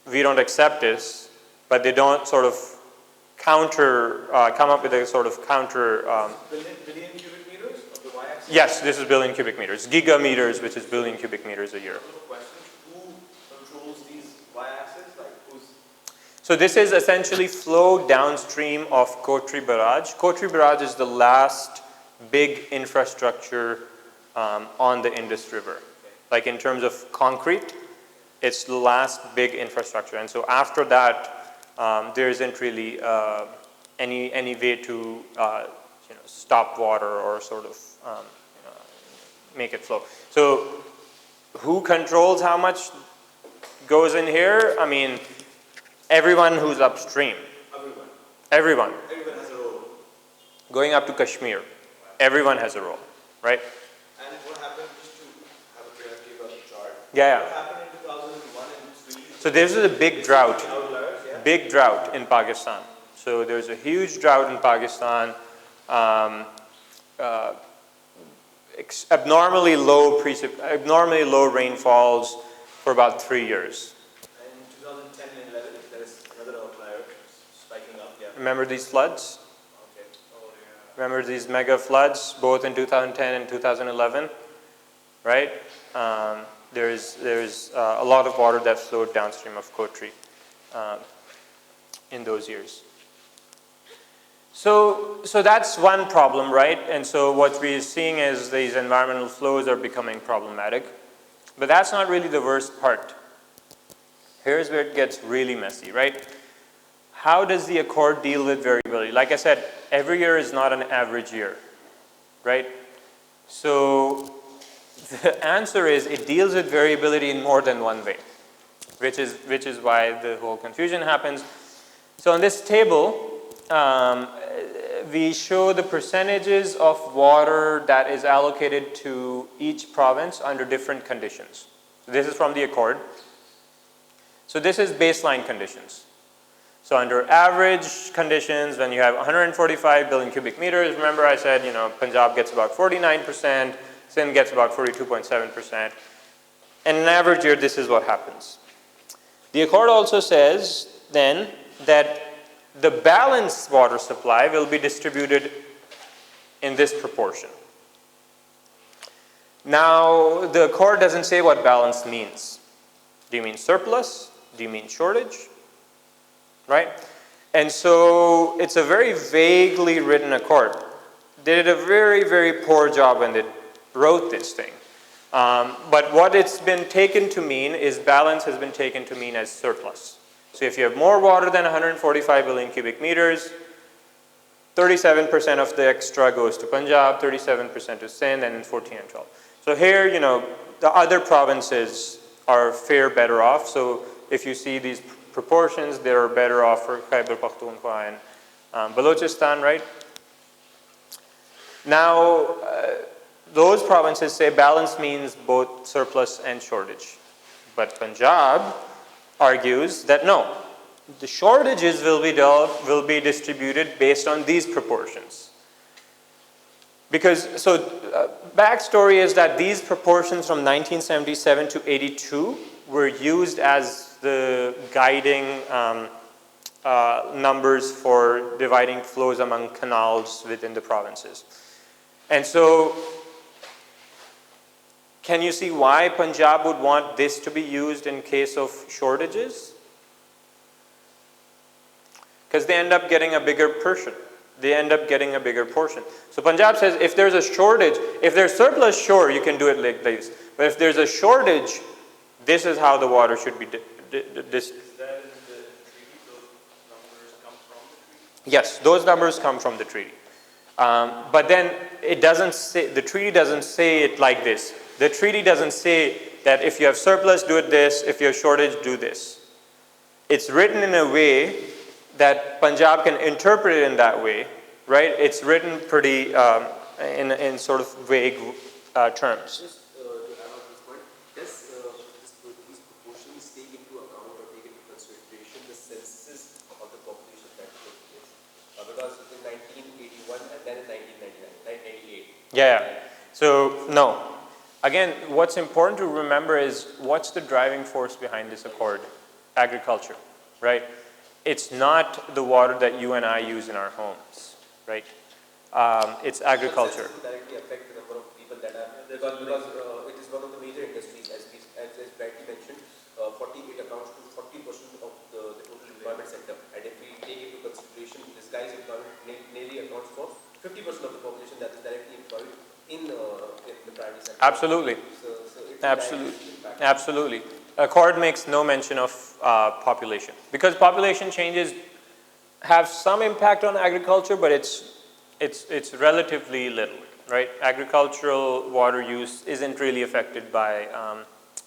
S1: we don't accept this, but they don't sort of come up with a sort of counter.
S2: Billion cubic meters of the y-axis?
S1: Yes, this is billion cubic meters. Gigameters, which is billion cubic meters a year.
S2: Who controls these y-axis? Like who's?
S1: So this is essentially flow downstream of Kotri Barrage. Kotri Barrage is the last big infrastructure on the Indus River. Like in terms of concrete, it's the last big infrastructure. And so after that, there isn't really any way to stop water or sort of make it flow. So who controls how much goes in here? I mean, everyone who's upstream. Everyone.
S2: Everyone has a role.
S1: Going up to Kashmir, everyone has a role, right?
S2: And what happened, just to have a clarity about the chart,
S1: Yeah.
S2: what happened in 2001 and 3?
S1: So this is a big drought.
S2: Outliers, yeah?
S1: Big drought in Pakistan. So there's a huge drought in Pakistan. Abnormally low rainfalls for about 3 years.
S2: And in 2010 and 11, there is another outlier spiking up, yeah.
S1: Remember these floods?
S2: Okay. Oh, yeah.
S1: Remember these mega floods, both in 2010 and 2011, right? There's a lot of water that flowed downstream of Kotri in those years. So that's one problem, right? And so what we're seeing is these environmental flows are becoming problematic. But that's not really the worst part. Here's where it gets really messy, right? How does the accord deal with variability? Like I said, every year is not an average year, right? So the answer is it deals with variability in more than one way, which is why the whole confusion happens. So on this table, we show the percentages of water that is allocated to each province under different conditions. So this is from the accord. So this is baseline conditions. So under average conditions, when you have 145 billion cubic meters, remember I said, Punjab gets about 49%, Sindh gets about 42.7%. And in an average year, this is what happens. The accord also says then that the balanced water supply will be distributed in this proportion. Now, the accord doesn't say what balanced means. Do you mean surplus? Do you mean shortage? Right? And so it's a very vaguely written accord. They did a very, very poor job when they wrote this thing. But what it's been taken to mean is balance has been taken to mean as surplus. So if you have more water than 145 billion cubic meters, 37% of the extra goes to Punjab, 37% to Sindh, and then 14 and 12. So here, the other provinces are better off. So if you see these proportions, they're better off for Khyber Pakhtunkhwa and Balochistan, right? Now, those provinces say balance means both surplus and shortage. But Punjab argues that no, the shortages will be distributed based on these proportions. Because, backstory is that these proportions from 1977 to 82 were used as the guiding numbers for dividing flows among canals within the provinces. And so, can you see why Punjab would want this to be used in case of shortages? Because they end up getting a bigger portion. So Punjab says if there's a shortage, if there's surplus, sure, you can do it like this. But if there's a shortage, this is how the water should be distributed.
S2: Is that in the treaty, those numbers come from the treaty?
S1: Yes, those numbers come from the treaty. But then it doesn't say, the treaty doesn't say it like this. The treaty doesn't say that if you have surplus, do it this, if you have shortage, do this. It's written in a way that Punjab can interpret it in that way, right? It's written pretty in sort of vague terms.
S3: Just to add on this point, these proportions take into account or take into consideration the census of the population that took place? Because in 1981 and then in 1998.
S1: Yeah. So no. Again, what's important to remember is what's the driving force behind this accord? Agriculture, right? It's not the water that you and I use in our homes, right? It's agriculture.
S3: It directly affect the number of people that are, because it is one of the major industries, as rightly mentioned, 48 accounts to 40% of the total employment sector. And if we take into consideration this guy's employment nearly accounts for 50% of the population that is directly employed in the private sector.
S1: Absolutely.
S3: So it's
S1: Absolutely. Accord makes no mention of population because population changes have some impact on agriculture, but it's relatively little, right? Agricultural water use isn't really affected by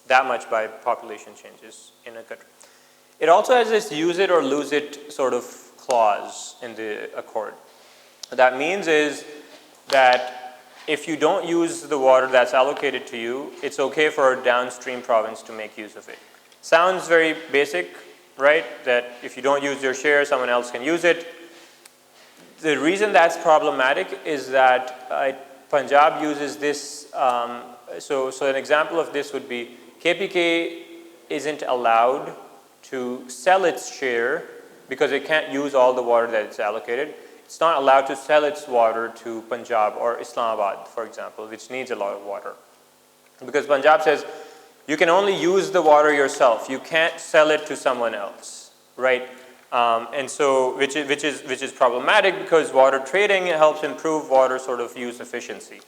S1: that much by population changes in a country. It also has this use it or lose it sort of clause in the accord. What that means is that if you don't use the water that's allocated to you, it's okay for a downstream province to make use of it. Sounds very basic, right? That if you don't use your share, someone else can use it. The reason that's problematic is that Punjab uses this, so an example of this would be KPK isn't allowed to sell its share because it can't use all the water that it's allocated. It's not allowed to sell its water to Punjab or Islamabad, for example, which needs a lot of water. Because Punjab says, you can only use the water yourself. You can't sell it to someone else, right? And so, which is problematic because water trading helps improve water sort of use efficiency.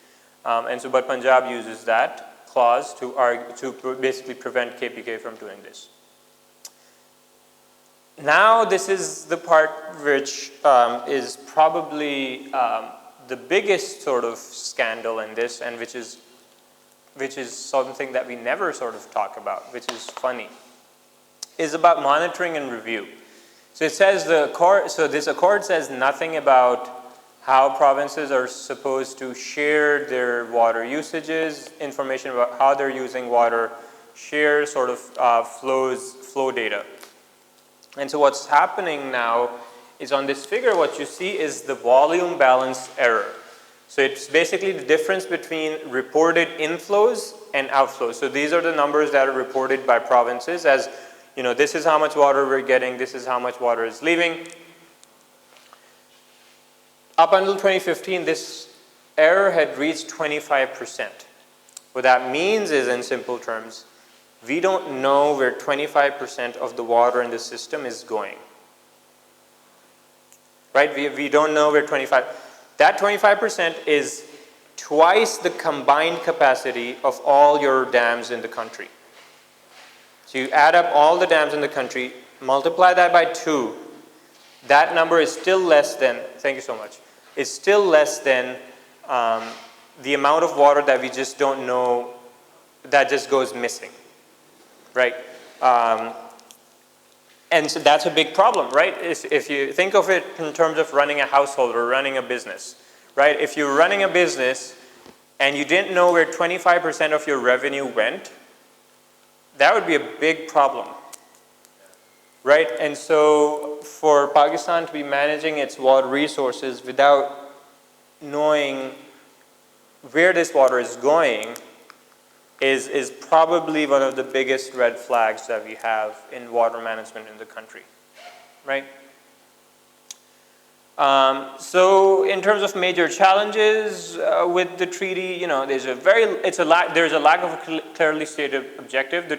S1: And so, but Punjab uses that clause to basically prevent KPK from doing this. Now this is the part which is probably the biggest sort of scandal in this, and which is something that we never sort of talk about, which is funny, is about monitoring and review. So it says this accord says nothing about how provinces are supposed to share their water usages, information about how they're using water, share sort of flow data. And so what's happening now is on this figure, what you see is the volume balance error. So it's basically the difference between reported inflows and outflows. So these are the numbers that are reported by provinces as, you know, this is how much water we're getting, this is how much water is leaving. Up until 2015, this error had reached 25%. What that means is, in simple terms, we don't know where 25% of the water in the system is going. Right? We don't know where 25%. That 25% is twice the combined capacity of all your dams in the country. So you add up all the dams in the country, multiply that by 2. That number is still less than, thank you so much, is still less than the amount of water that we just don't know, that just goes missing. Right? And so that's a big problem, right? If you think of it in terms of running a household or running a business, right? If you're running a business and you didn't know where 25% of your revenue went, that would be a big problem, right? And so for Pakistan to be managing its water resources without knowing where this water is going is probably one of the biggest red flags that we have in water management in the country, right? So in terms of major challenges with the treaty, you know, there's a lack of a clearly stated objective.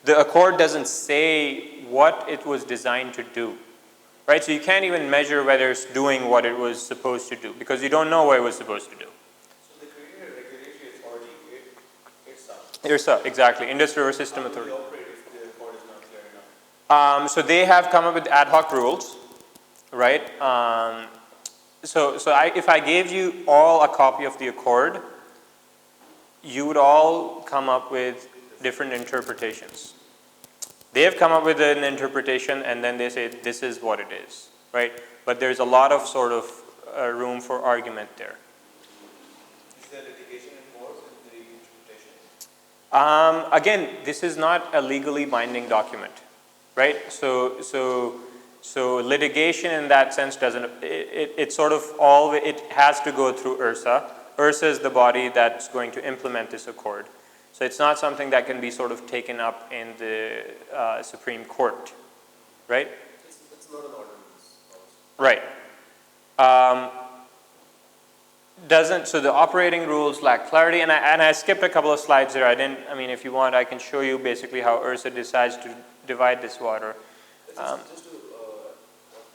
S1: The accord doesn't say what it was designed to do, right? So you can't even measure whether it's doing what it was supposed to do because you don't know what it was supposed to do.
S2: So they created a regulatory authority,
S1: IRSA, exactly, Indus River System Authority.
S2: How do they operate if the accord is not clear enough?
S1: So they have come up with ad hoc rules, right? if I gave you all a copy of the accord, you would all come up with different interpretations. They have come up with an interpretation and then they say this is what it is, right? But there's a lot of sort of room for argument there.
S2: Is there litigation involved in the interpretation?
S1: Again, this is not a legally binding document, right? So litigation in that sense doesn't, it sort of it has to go through IRSA. IRSA is the body that's going to implement this accord. So it's not something that can be sort of taken up in the Supreme Court, right?
S3: It's not an ordinance.
S1: Right. So the operating rules lack clarity, and I skipped a couple of slides there. I mean, if you want, I can show you basically how IRSA decides to divide this water.
S3: Just to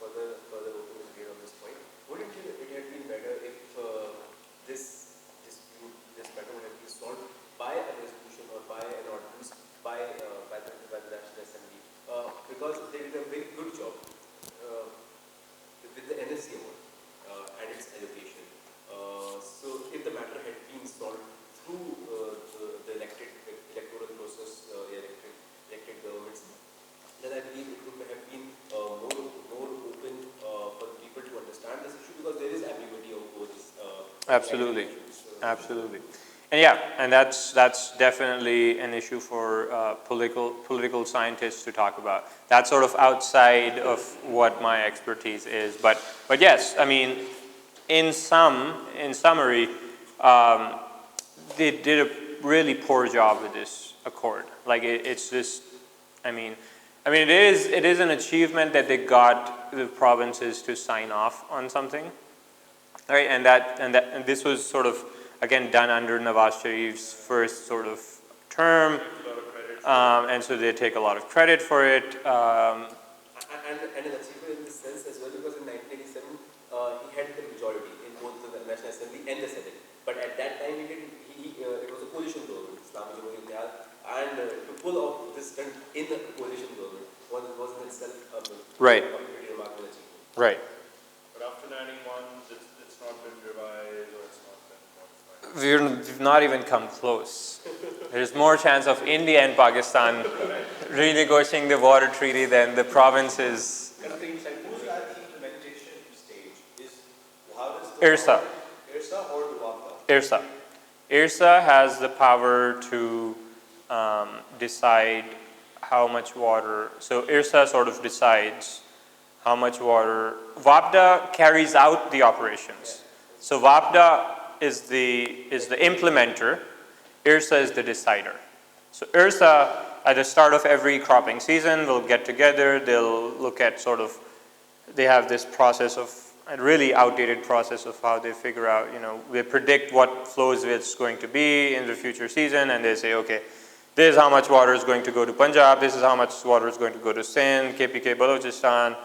S3: further open the debate on this point, wouldn't it have been better if this matter would have been solved by a resolution or by an ordinance by the National Assembly? Because they did a very good job with the NSC award and its allocation. So if the matter had been solved through the electoral process, elected governments, then I believe it would have been more open for people to understand this issue, because there is ambiguity over this.
S1: Absolutely, absolutely. And yeah, and that's definitely an issue for political scientists to talk about. That's sort of outside of what my expertise is. But yes, I mean, in summary, they did a really poor job with this accord. Like it's just, I mean, it is an achievement that they got the provinces to sign off on something, right? And this was sort of, again, done under Nawaz Sharif's first sort of term, and so they take a lot of credit for it.
S3: And an achievement in this sense as well, because in 1987 he had the majority in both the National Assembly and the Senate. But at that time it was a coalition government, Islamic Jamhuriyat Ittihad, and to pull off this stunt in the coalition government was in itself a
S1: Right.
S3: pretty remarkable achievement.
S1: Right.
S2: But after 91, it's not been revised or it's not been modified.
S1: We've not even come close. There's more chance of India and Pakistan renegotiating the water treaty than the provinces.
S2: Who's at the implementation stage? How does
S1: IRSA.
S2: IRSA or the WAPA?
S1: IRSA. IRSA has the power to decide how much water. So IRSA sort of decides how much water. WAPDA carries out the operations. So WAPDA is the implementer. IRSA is the decider. So IRSA, at the start of every cropping season, will get together. They'll look at sort of, they have this process of, a really outdated process of how they figure out, they predict what flows it's going to be in the future season, and they say, okay, this is how much water is going to go to Punjab, this is how much water is going to go to Sindh, KPK, Balochistan.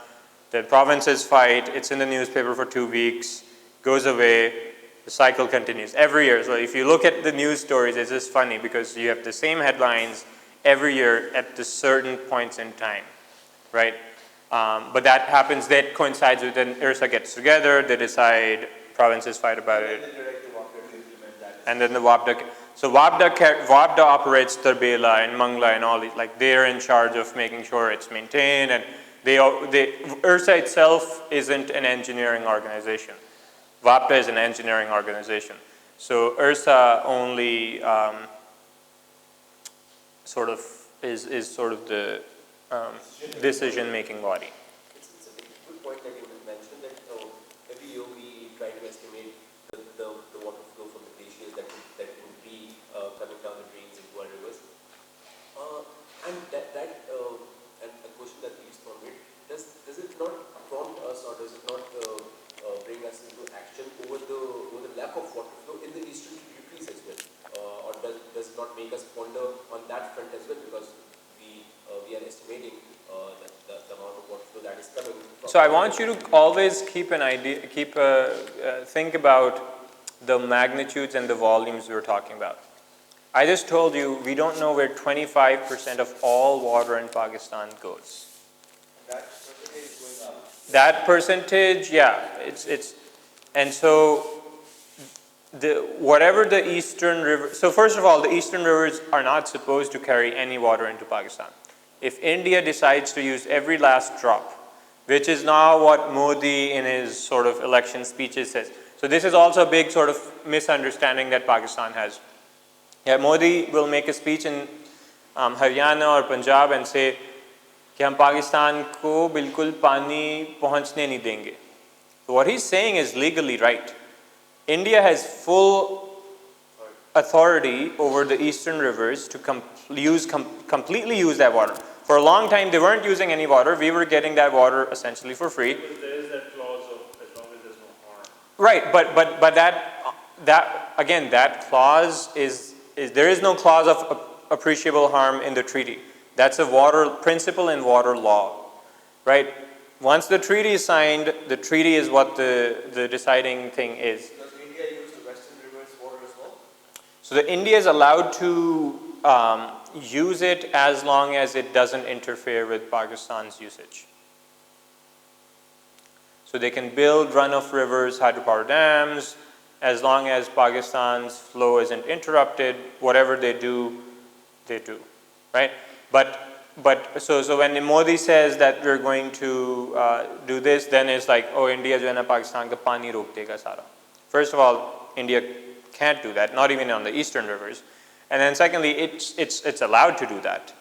S1: The provinces fight, it's in the newspaper for 2 weeks, goes away, the cycle continues every year. So if you look at the news stories, it's just funny because you have the same headlines every year at the certain points in time, right? But that happens, that coincides with when IRSA gets together, they decide, provinces fight about it. And then the WAPDA, so WAPDA operates Tarbela and Mangla and all these, like they're in charge of making sure it's maintained, and IRSA itself isn't an engineering organization. WAPDA is an engineering organization. So IRSA only sort of is sort of the decision-making body.
S3: It's a good point that you mentioned that every year we try to estimate the water flow from the glaciers that would be coming down the drains into our rivers. And and a question that leads from it, does it not prompt us, or does it not bring us into action over the lack of water flow in the eastern tributaries as well? Or does it not make us ponder on that front as well, because we are estimating the amount of water flow that is coming from.
S1: So I want you to always keep think about the magnitudes and the volumes we're talking about. I just told you we don't know where 25% of all water in Pakistan goes.
S2: That percentage is going up.
S1: That percentage, yeah, it's And so whatever the eastern river, so first of all, the eastern rivers are not supposed to carry any water into Pakistan. If India decides to use every last drop, which is now what Modi in his sort of election speeches says. So this is also a big sort of misunderstanding that Pakistan has. Yeah, Modi will make a speech in Haryana or Punjab and say कि हम पाकिस्तान को बिल्कुल पानी पहुंचने नहीं देंगे. So what he's saying is legally right. India has full authority over the eastern rivers to completely use that water. For a long time, they weren't using any water. We were getting that water essentially for free.
S2: But there is that clause of as long as there's no harm.
S1: Right, but that again, that clause is there is no clause of appreciable harm in the treaty. That's a water principle in water law, right? Once the treaty is signed, the treaty is what the deciding thing is.
S3: Does India use the western rivers water as well?
S1: So the India is allowed to use it as long as it doesn't interfere with Pakistan's usage. So they can build run-off rivers, hydropower dams, as long as Pakistan's flow isn't interrupted. Whatever they do, right? But so when Modi says that we're going to do this, then it's like, oh, India jo hai na Pakistan ka pani rok dega sara. First of all, India can't do that, not even on the eastern rivers. And then secondly, it's allowed to do that.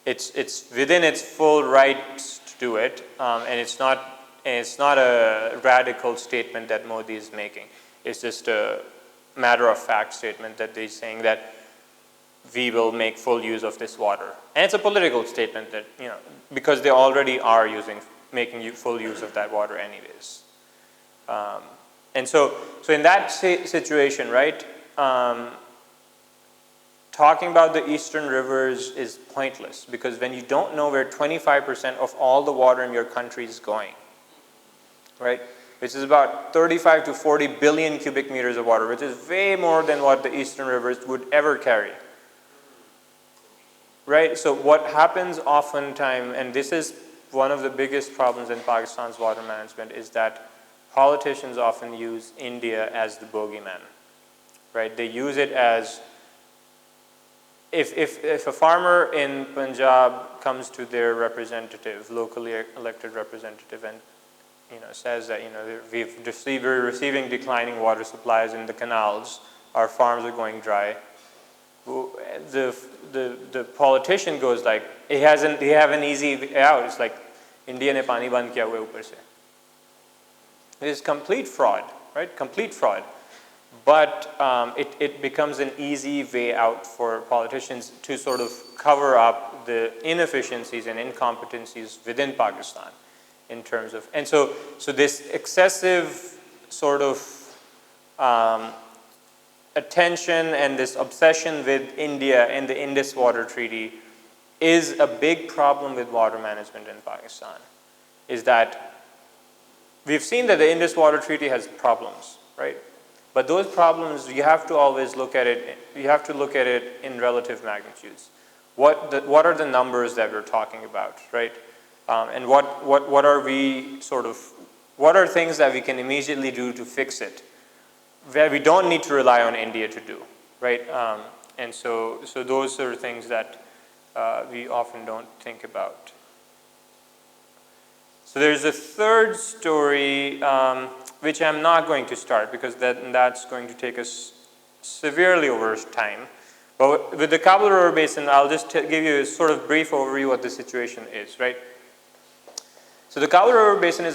S1: It's within its full rights to do it, and it's not a radical statement that Modi is making. It's just a matter of fact statement that they're saying that we will make full use of this water. And it's a political statement that, you know, because they already are making full use of that water anyways. And so in that situation, right, talking about the eastern rivers is pointless, because when you don't know where 25% of all the water in your country is going, right, which is about 35 to 40 billion cubic meters of water, which is way more than what the eastern rivers would ever carry. Right, so what happens oftentimes, and this is one of the biggest problems in Pakistan's water management, is that politicians often use India as the bogeyman. Right, they use it as, if a farmer in Punjab comes to their representative, locally elected representative, and says that we're receiving declining water supplies in the canals, our farms are going dry. The politician goes like, they have an easy way out. It's like, India ne pani band kiya hua hai upar se. It is complete fraud, right? Complete fraud. But it becomes an easy way out for politicians to sort of cover up the inefficiencies and incompetencies within Pakistan in terms of, and so this excessive sort of attention and this obsession with India and the Indus Water Treaty is a big problem with water management in Pakistan. Is that we've seen that the Indus Water Treaty has problems, right? But those problems, you have to always look at it, you have to look at it in relative magnitudes. What are the numbers that we're talking about, right? And what are things that we can immediately do to fix it, where we don't need to rely on India to do, right? And so those are things that we often don't think about. So there's a third story, which I'm not going to start, because that's going to take us severely over time. But with the Kabul River Basin, I'll just give you a sort of brief overview what the situation is, right? So the Kabul River Basin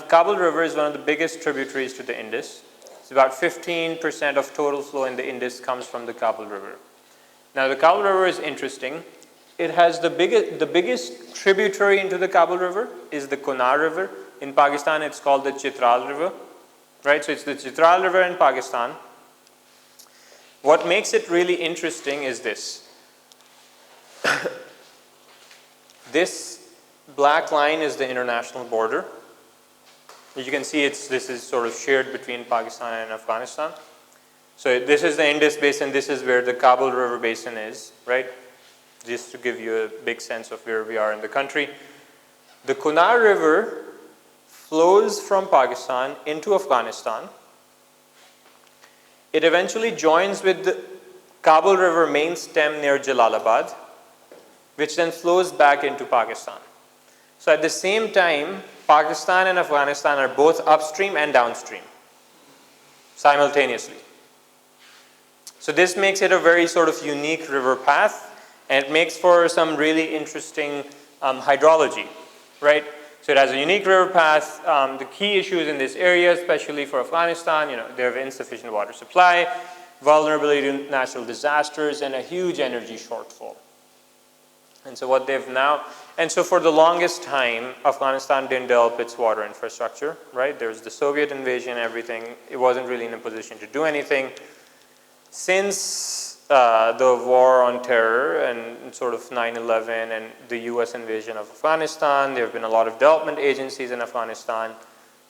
S1: Kabul River is one of the biggest tributaries to the Indus. It's about 15% of total flow in the Indus comes from the Kabul River. Now the Kabul River is interesting. It has the biggest tributary into the Kabul River is the Kunar River. In Pakistan, it's called the Chitral River, right? So it's the Chitral River in Pakistan. What makes it really interesting is this. This black line is the international border. As you can see, this is sort of shared between Pakistan and Afghanistan. So this is the Indus Basin. This is where the Kabul River Basin is, right? Just to give you a big sense of where we are in the country. The Kunar River flows from Pakistan into Afghanistan, It eventually joins with the Kabul River main stem near Jalalabad, which then flows back into Pakistan. So at the same time, Pakistan and Afghanistan are both upstream and downstream simultaneously. So this makes it a very sort of unique river path, and it makes for some really interesting hydrology, right? So it has a unique river path. The key issues in this area, especially for Afghanistan, they have insufficient water supply, vulnerability to natural disasters, and a huge energy shortfall. And so what they've now, and so for the longest time, Afghanistan didn't develop its water infrastructure, right? There was the Soviet invasion and everything. It wasn't really in a position to do anything. Since the war on terror and sort of 9/11 and the US invasion of Afghanistan, there have been a lot of development agencies in Afghanistan.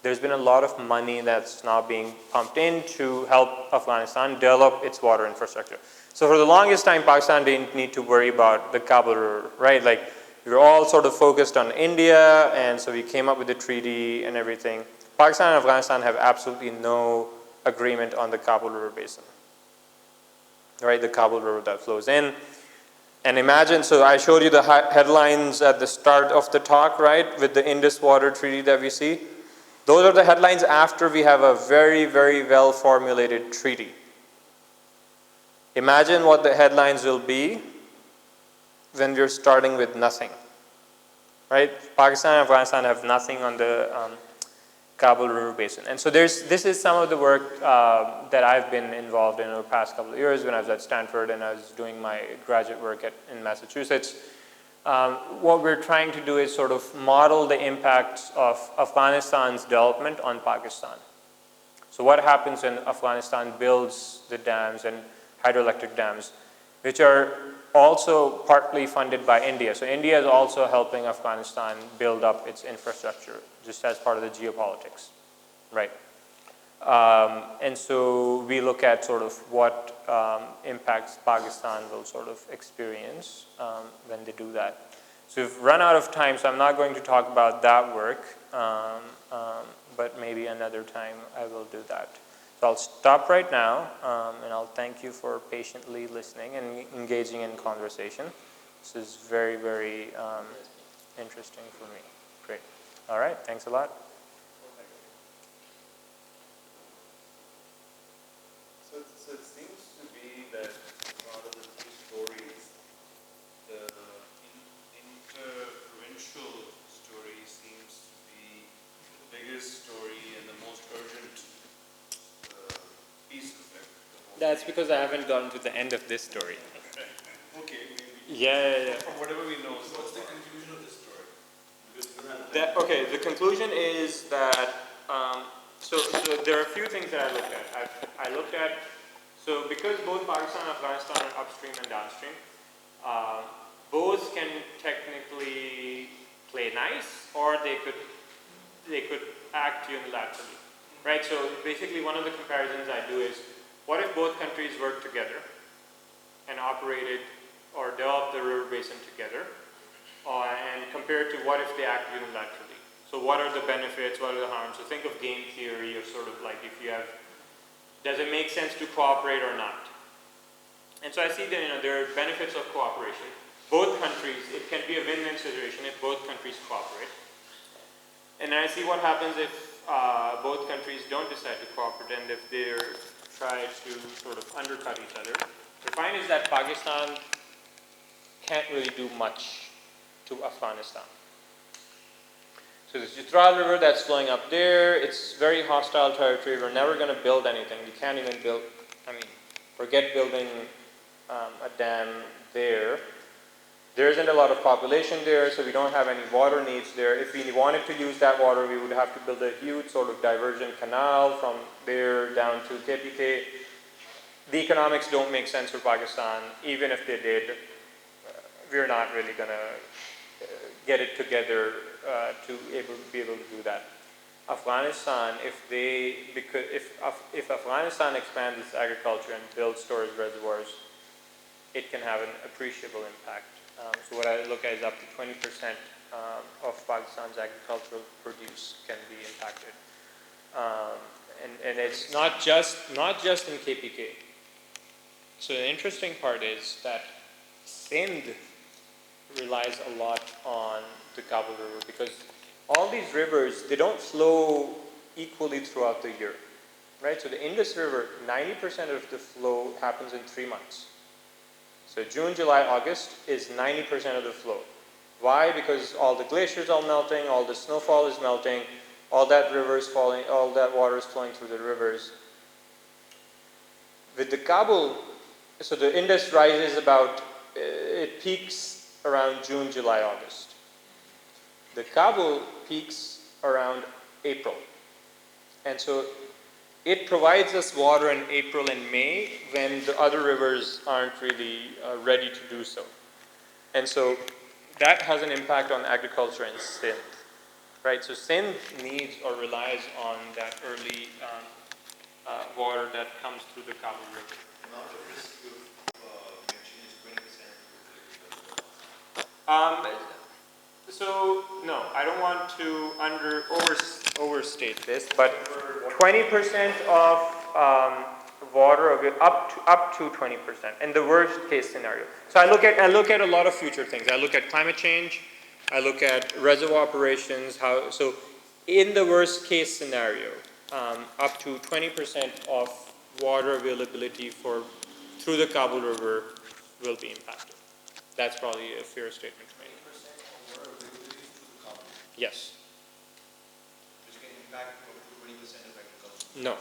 S1: There's been a lot of money that's now being pumped in to help Afghanistan develop its water infrastructure. So for the longest time, Pakistan didn't need to worry about the Kabul River, right? Like, we were all sort of focused on India, and so we came up with the treaty and everything. Pakistan and Afghanistan have absolutely no agreement on the Kabul River Basin, right? The Kabul River that flows in. And imagine, so I showed you the headlines at the start of the talk, right? With the Indus Water Treaty that we see. Those are the headlines after we have a very, very well formulated treaty. Imagine what the headlines will be when we're starting with nothing, right? Pakistan and Afghanistan have nothing on the Kabul River Basin. And so this is some of the work that I've been involved in over the past couple of years when I was at Stanford and I was doing my graduate work in Massachusetts. What we're trying to do is sort of model the impacts of Afghanistan's development on Pakistan. So what happens when Afghanistan builds the dams and hydroelectric dams, which are also partly funded by India. So India is also helping Afghanistan build up its infrastructure, just as part of the geopolitics, right? And so we look at sort of what impacts Pakistan will sort of experience when they do that. So we've run out of time, so I'm not going to talk about that work, but maybe another time I will do that. So I'll stop right now, and I'll thank you for patiently listening and engaging in conversation. This is very, very interesting for me. Great. All right, thanks a lot.
S2: So it seems to be that out of the three stories, the inter-provincial story seems to be the biggest story and the most urgent piece of it.
S1: That's because I haven't gotten to the end of this story.
S2: Okay, maybe.
S1: Yeah.
S2: From whatever we know, so what's the conclusion of this story?
S1: Okay, the conclusion is that, so there are a few things that I looked at. I looked at, so because both Pakistan and Afghanistan are upstream and downstream, both can technically play nice, or they could act unilaterally. Right, so basically one of the comparisons I do is, what if both countries worked together and operated or developed the river basin together, and compared to what if they act unilaterally? So what are the benefits, what are the harms? So think of game theory, or sort of like if you have, does it make sense to cooperate or not? And so I see that there are benefits of cooperation. Both countries, it can be a win-win situation if both countries cooperate. And I see what happens if both countries don't decide to cooperate and if they try to sort of undercut each other. What I find is that Pakistan can't really do much to Afghanistan. So the Chitral River that's flowing up there, it's very hostile territory. We're never going to build anything. We can't even build, forget building a dam there. There isn't a lot of population there, so we don't have any water needs there. If we wanted to use that water, we would have to build a huge sort of diversion canal from there down to KPK. The economics don't make sense for Pakistan. Even if they did, we're not really going to get it together to be able to do that. Afghanistan, if Afghanistan expands its agriculture and builds storage reservoirs, it can have an appreciable impact. So what I look at is up to 20% of Pakistan's agricultural produce can be impacted. and it's not just in KPK. So the interesting part is that Sindh relies a lot on the Kabul River because all these rivers, they don't flow equally throughout the year, right? So the Indus River, 90% of the flow happens in 3 months. So June, July, August is 90% of the flow. Why? Because all the glaciers are melting, all the snowfall is melting, all that river is falling, all that water is flowing through the rivers. With the Kabul, so the Indus rises about, it peaks around June, July, August. The Kabul peaks around April. And so it provides us water in April and May when the other rivers aren't really ready to do so. And so that has an impact on agriculture in Sindh, right? So Sindh needs or relies on that early water that comes through the Kabul River.
S2: Amount of risk you mentioned is 20%.
S1: So no, I don't want to overstate this, but 20% of water up to 20% in the worst case scenario. So I look at a lot of future things. I look at climate change. I look at reservoir operations. So in the worst case scenario, up to 20% of water availability through the Kabul River will be impacted. That's probably a fair statement to make.
S2: 20% of water availability to the Kabul,
S1: Yes.
S2: which can impact up to 20% of agriculture.
S1: No.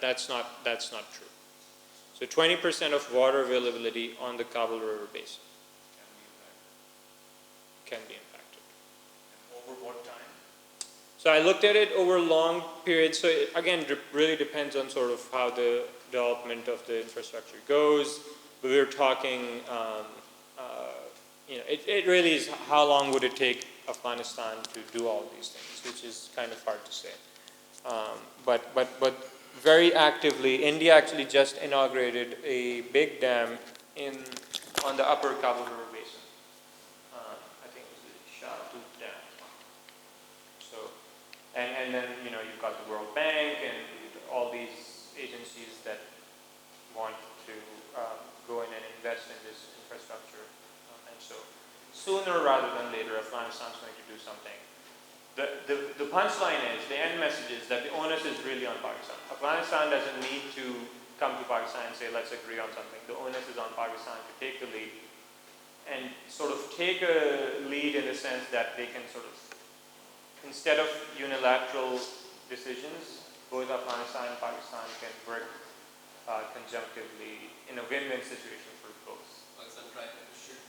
S1: That's not true. So 20% of water availability on the Kabul River Basin can be impacted.
S2: And over what time?
S1: So I looked at it over long periods. So it, again, really depends on sort of how the development of the infrastructure goes. But we were talking, it really is how long would it take Afghanistan to do all these things, which is kind of hard to say. But very actively, India actually just inaugurated a big dam on the upper Kabul River Basin. I think it was the Shah-Tooth Dam. So, and then you've got the World Bank and all these agencies that want to go in and invest in this infrastructure, and so sooner rather than later, Afghanistan's going to do something. The punchline is, the end message is that the onus is really on Pakistan. Afghanistan doesn't need to come to Pakistan and say, let's agree on something. The onus is on Pakistan to take the lead and sort of take a lead in the sense that they can sort of, instead of unilateral decisions, both Afghanistan and Pakistan can work conjunctively in a win-win situation for both.
S3: Pakistan tried to shift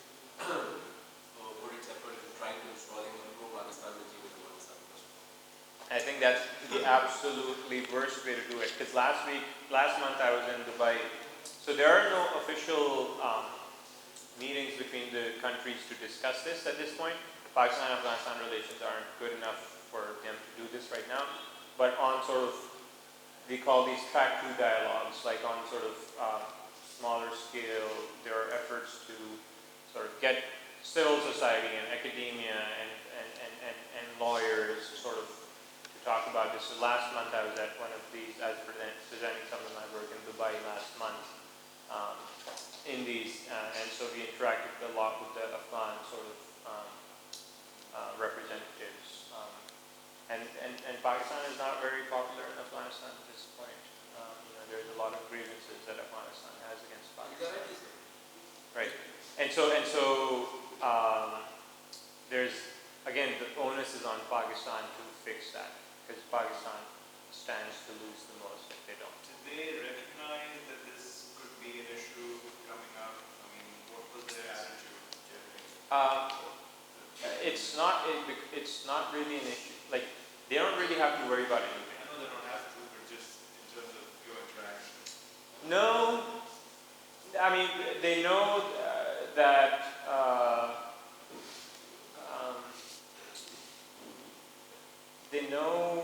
S3: put its effort in trying to install Pakistan regime in Afghanistan.
S1: I think that's the absolutely worst way to do it. Because last month I was in Dubai. So there are no official meetings between the countries to discuss this at this point. Pakistan and Afghanistan relations aren't good enough for them to do this right now. But on sort of, we call these track 2 dialogues, like on sort of smaller scale, there are efforts to sort of get civil society and academia and lawyers sort of to talk about this. So last month I was at one of these, I was presenting some of my work in Dubai last month in these, and so we interacted a lot with the Afghan sort of representatives. And Pakistan is not very popular in Afghanistan at this point. There's a lot of grievances that Afghanistan has against Pakistan. Right. And so there's, again, the onus is on Pakistan to fix that, because Pakistan stands to lose the most if they don't.
S2: Did they recognize that this could be an issue coming up? I mean, what was their attitude generally?
S1: It's not really an issue. Like, they don't really have to worry about anything.
S2: I know they don't have to, but just in terms of your interactions.
S1: No, I mean, they know that they know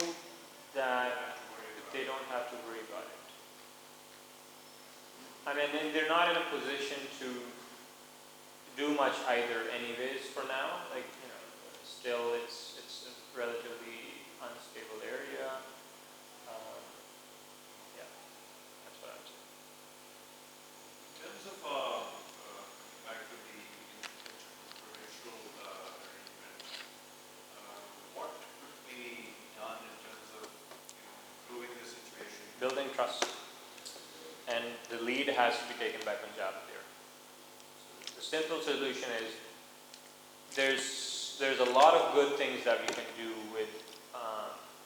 S1: that they don't have to worry about it. I mean, and they're not in a position to do much either anyways for now. Like, still it's a relatively unstable area. trust. And the lead has to be taken by Punjab there. So the simple solution is there's a lot of good things that we can do with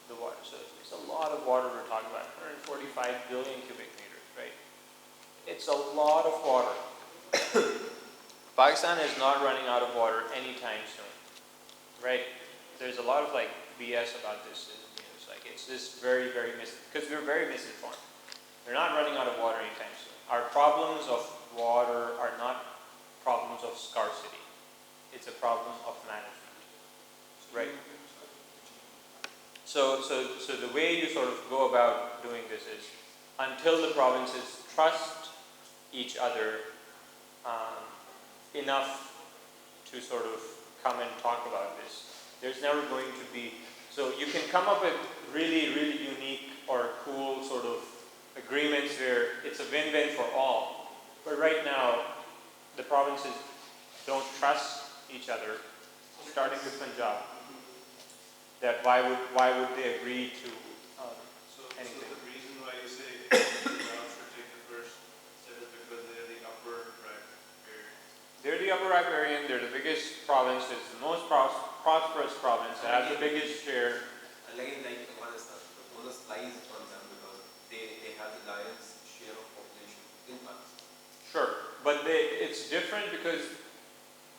S1: the water. So it's a lot of water we're talking about, 145 billion cubic meters, right? It's a lot of water. Pakistan is not running out of water anytime soon, right? There's a lot of like BS about this in the news. Like it's just very, because we're very misinformed. We're not running out of water anytime soon. Our problems of water are not problems of scarcity. It's a problem of management, right? So the way you sort of go about doing this is, until the provinces trust each other enough to sort of come and talk about this, there's never going to be, so you can come up with really, really unique or cool sort of agreements where it's a win-win for all. But right now, the provinces don't trust each other, starting with Punjab. That why would they agree to anything?
S2: So the reason why you say Punjab should take the first step is because they're the upper riparian.
S1: They're the upper riparian, they're the biggest province, it's the most prosperous province, it has the biggest share.
S3: Again, like Afghanistan, the bonus lies on them because they have the lion's share of population in Pakistan.
S1: Sure, but it's different because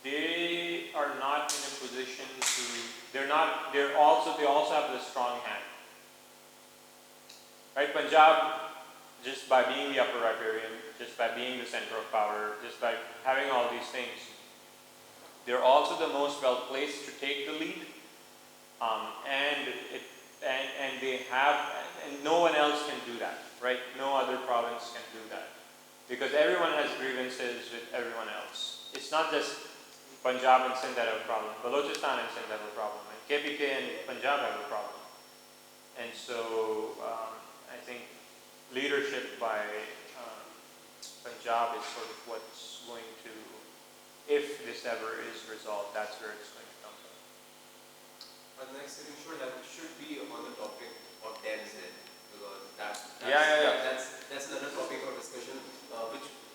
S1: they are not in a position to, they also have the strong hand. Right, Punjab, just by being the upper riparian, just by being the center of power, just by having all these things, they're also the most well placed to take the lead, and they have, and no one else can do that, right? No other province can do that, because everyone has grievances with everyone else. It's not just Punjab and Sindh that have a problem, Balochistan and Sindh have a problem, and KPK and Punjab have a problem. And so I think leadership by Punjab is sort of what's going to, if this ever is resolved, that's where it's going to come from.
S3: But next sitting should be on the topic of dams then, because that's another topic of discussion,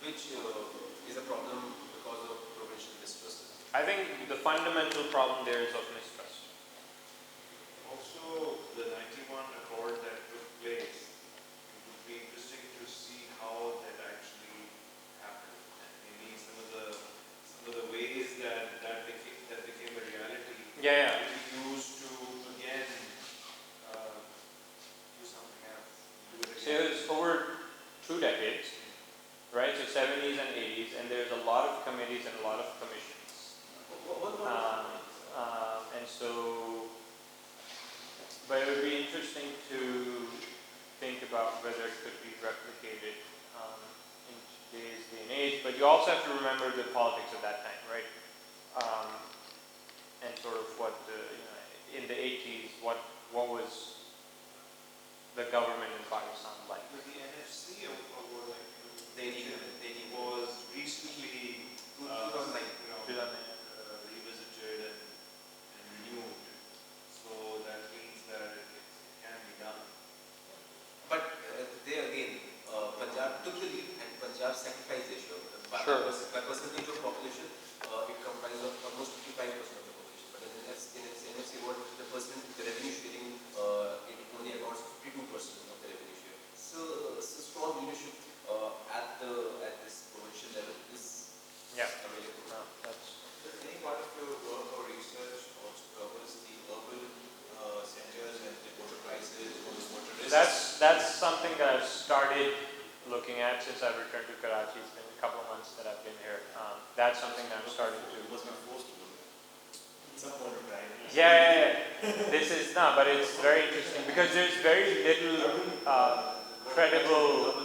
S3: which is a problem because of provincial distrust.
S1: I think the fundamental problem there is of mistrust.
S2: Also, the 91 accord that took place, it would be interesting to see how that actually happened, and maybe some of the ways that became a reality.
S1: Yeah.
S2: Could be used to again do something else.
S1: So it was over 2 decades, right? So 70s and 80s, and there's a lot of committees and a lot of commissions. And so, but it would be interesting to think about whether it could be replicated in today's day and age. But you also have to remember the politics of that time, right? And sort of what in the 80s, what was the government in Pakistan like?
S2: But the NFC award, was recently revisited and renewed. So that means that it can be done.
S3: But there again, Punjab took the lead and Punjab sacrificed the issue.
S1: Sure.
S3: By percentage of population, it comprises of almost 55% of the population. But in its NFC award, the revenue sharing, it only accounts for 52% of the revenue share. So strong leadership at this provincial level is available.
S1: No, that's
S2: Any part of your work or research also covers the urban centers and the water crisis or the water risks?
S1: That's something that I've started looking at since I've returned to Karachi. It's been a couple of months that I've been here. That's something that I'm starting to.
S2: Was not forced to do that. At some point of time.
S1: Yeah. This is not, but it's very interesting because there's very little credible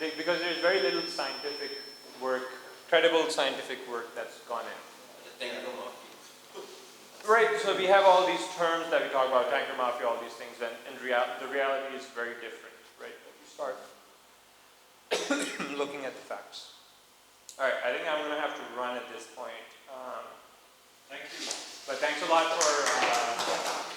S1: because there's very little scientific work, credible scientific work that's gone in. Right, so we have all these terms that we talk about, tanker mafia, all these things, and the reality is very different, right? You start looking at the facts. All right, I think I'm going to have to run at this point.
S2: Thank you.
S1: But thanks a lot for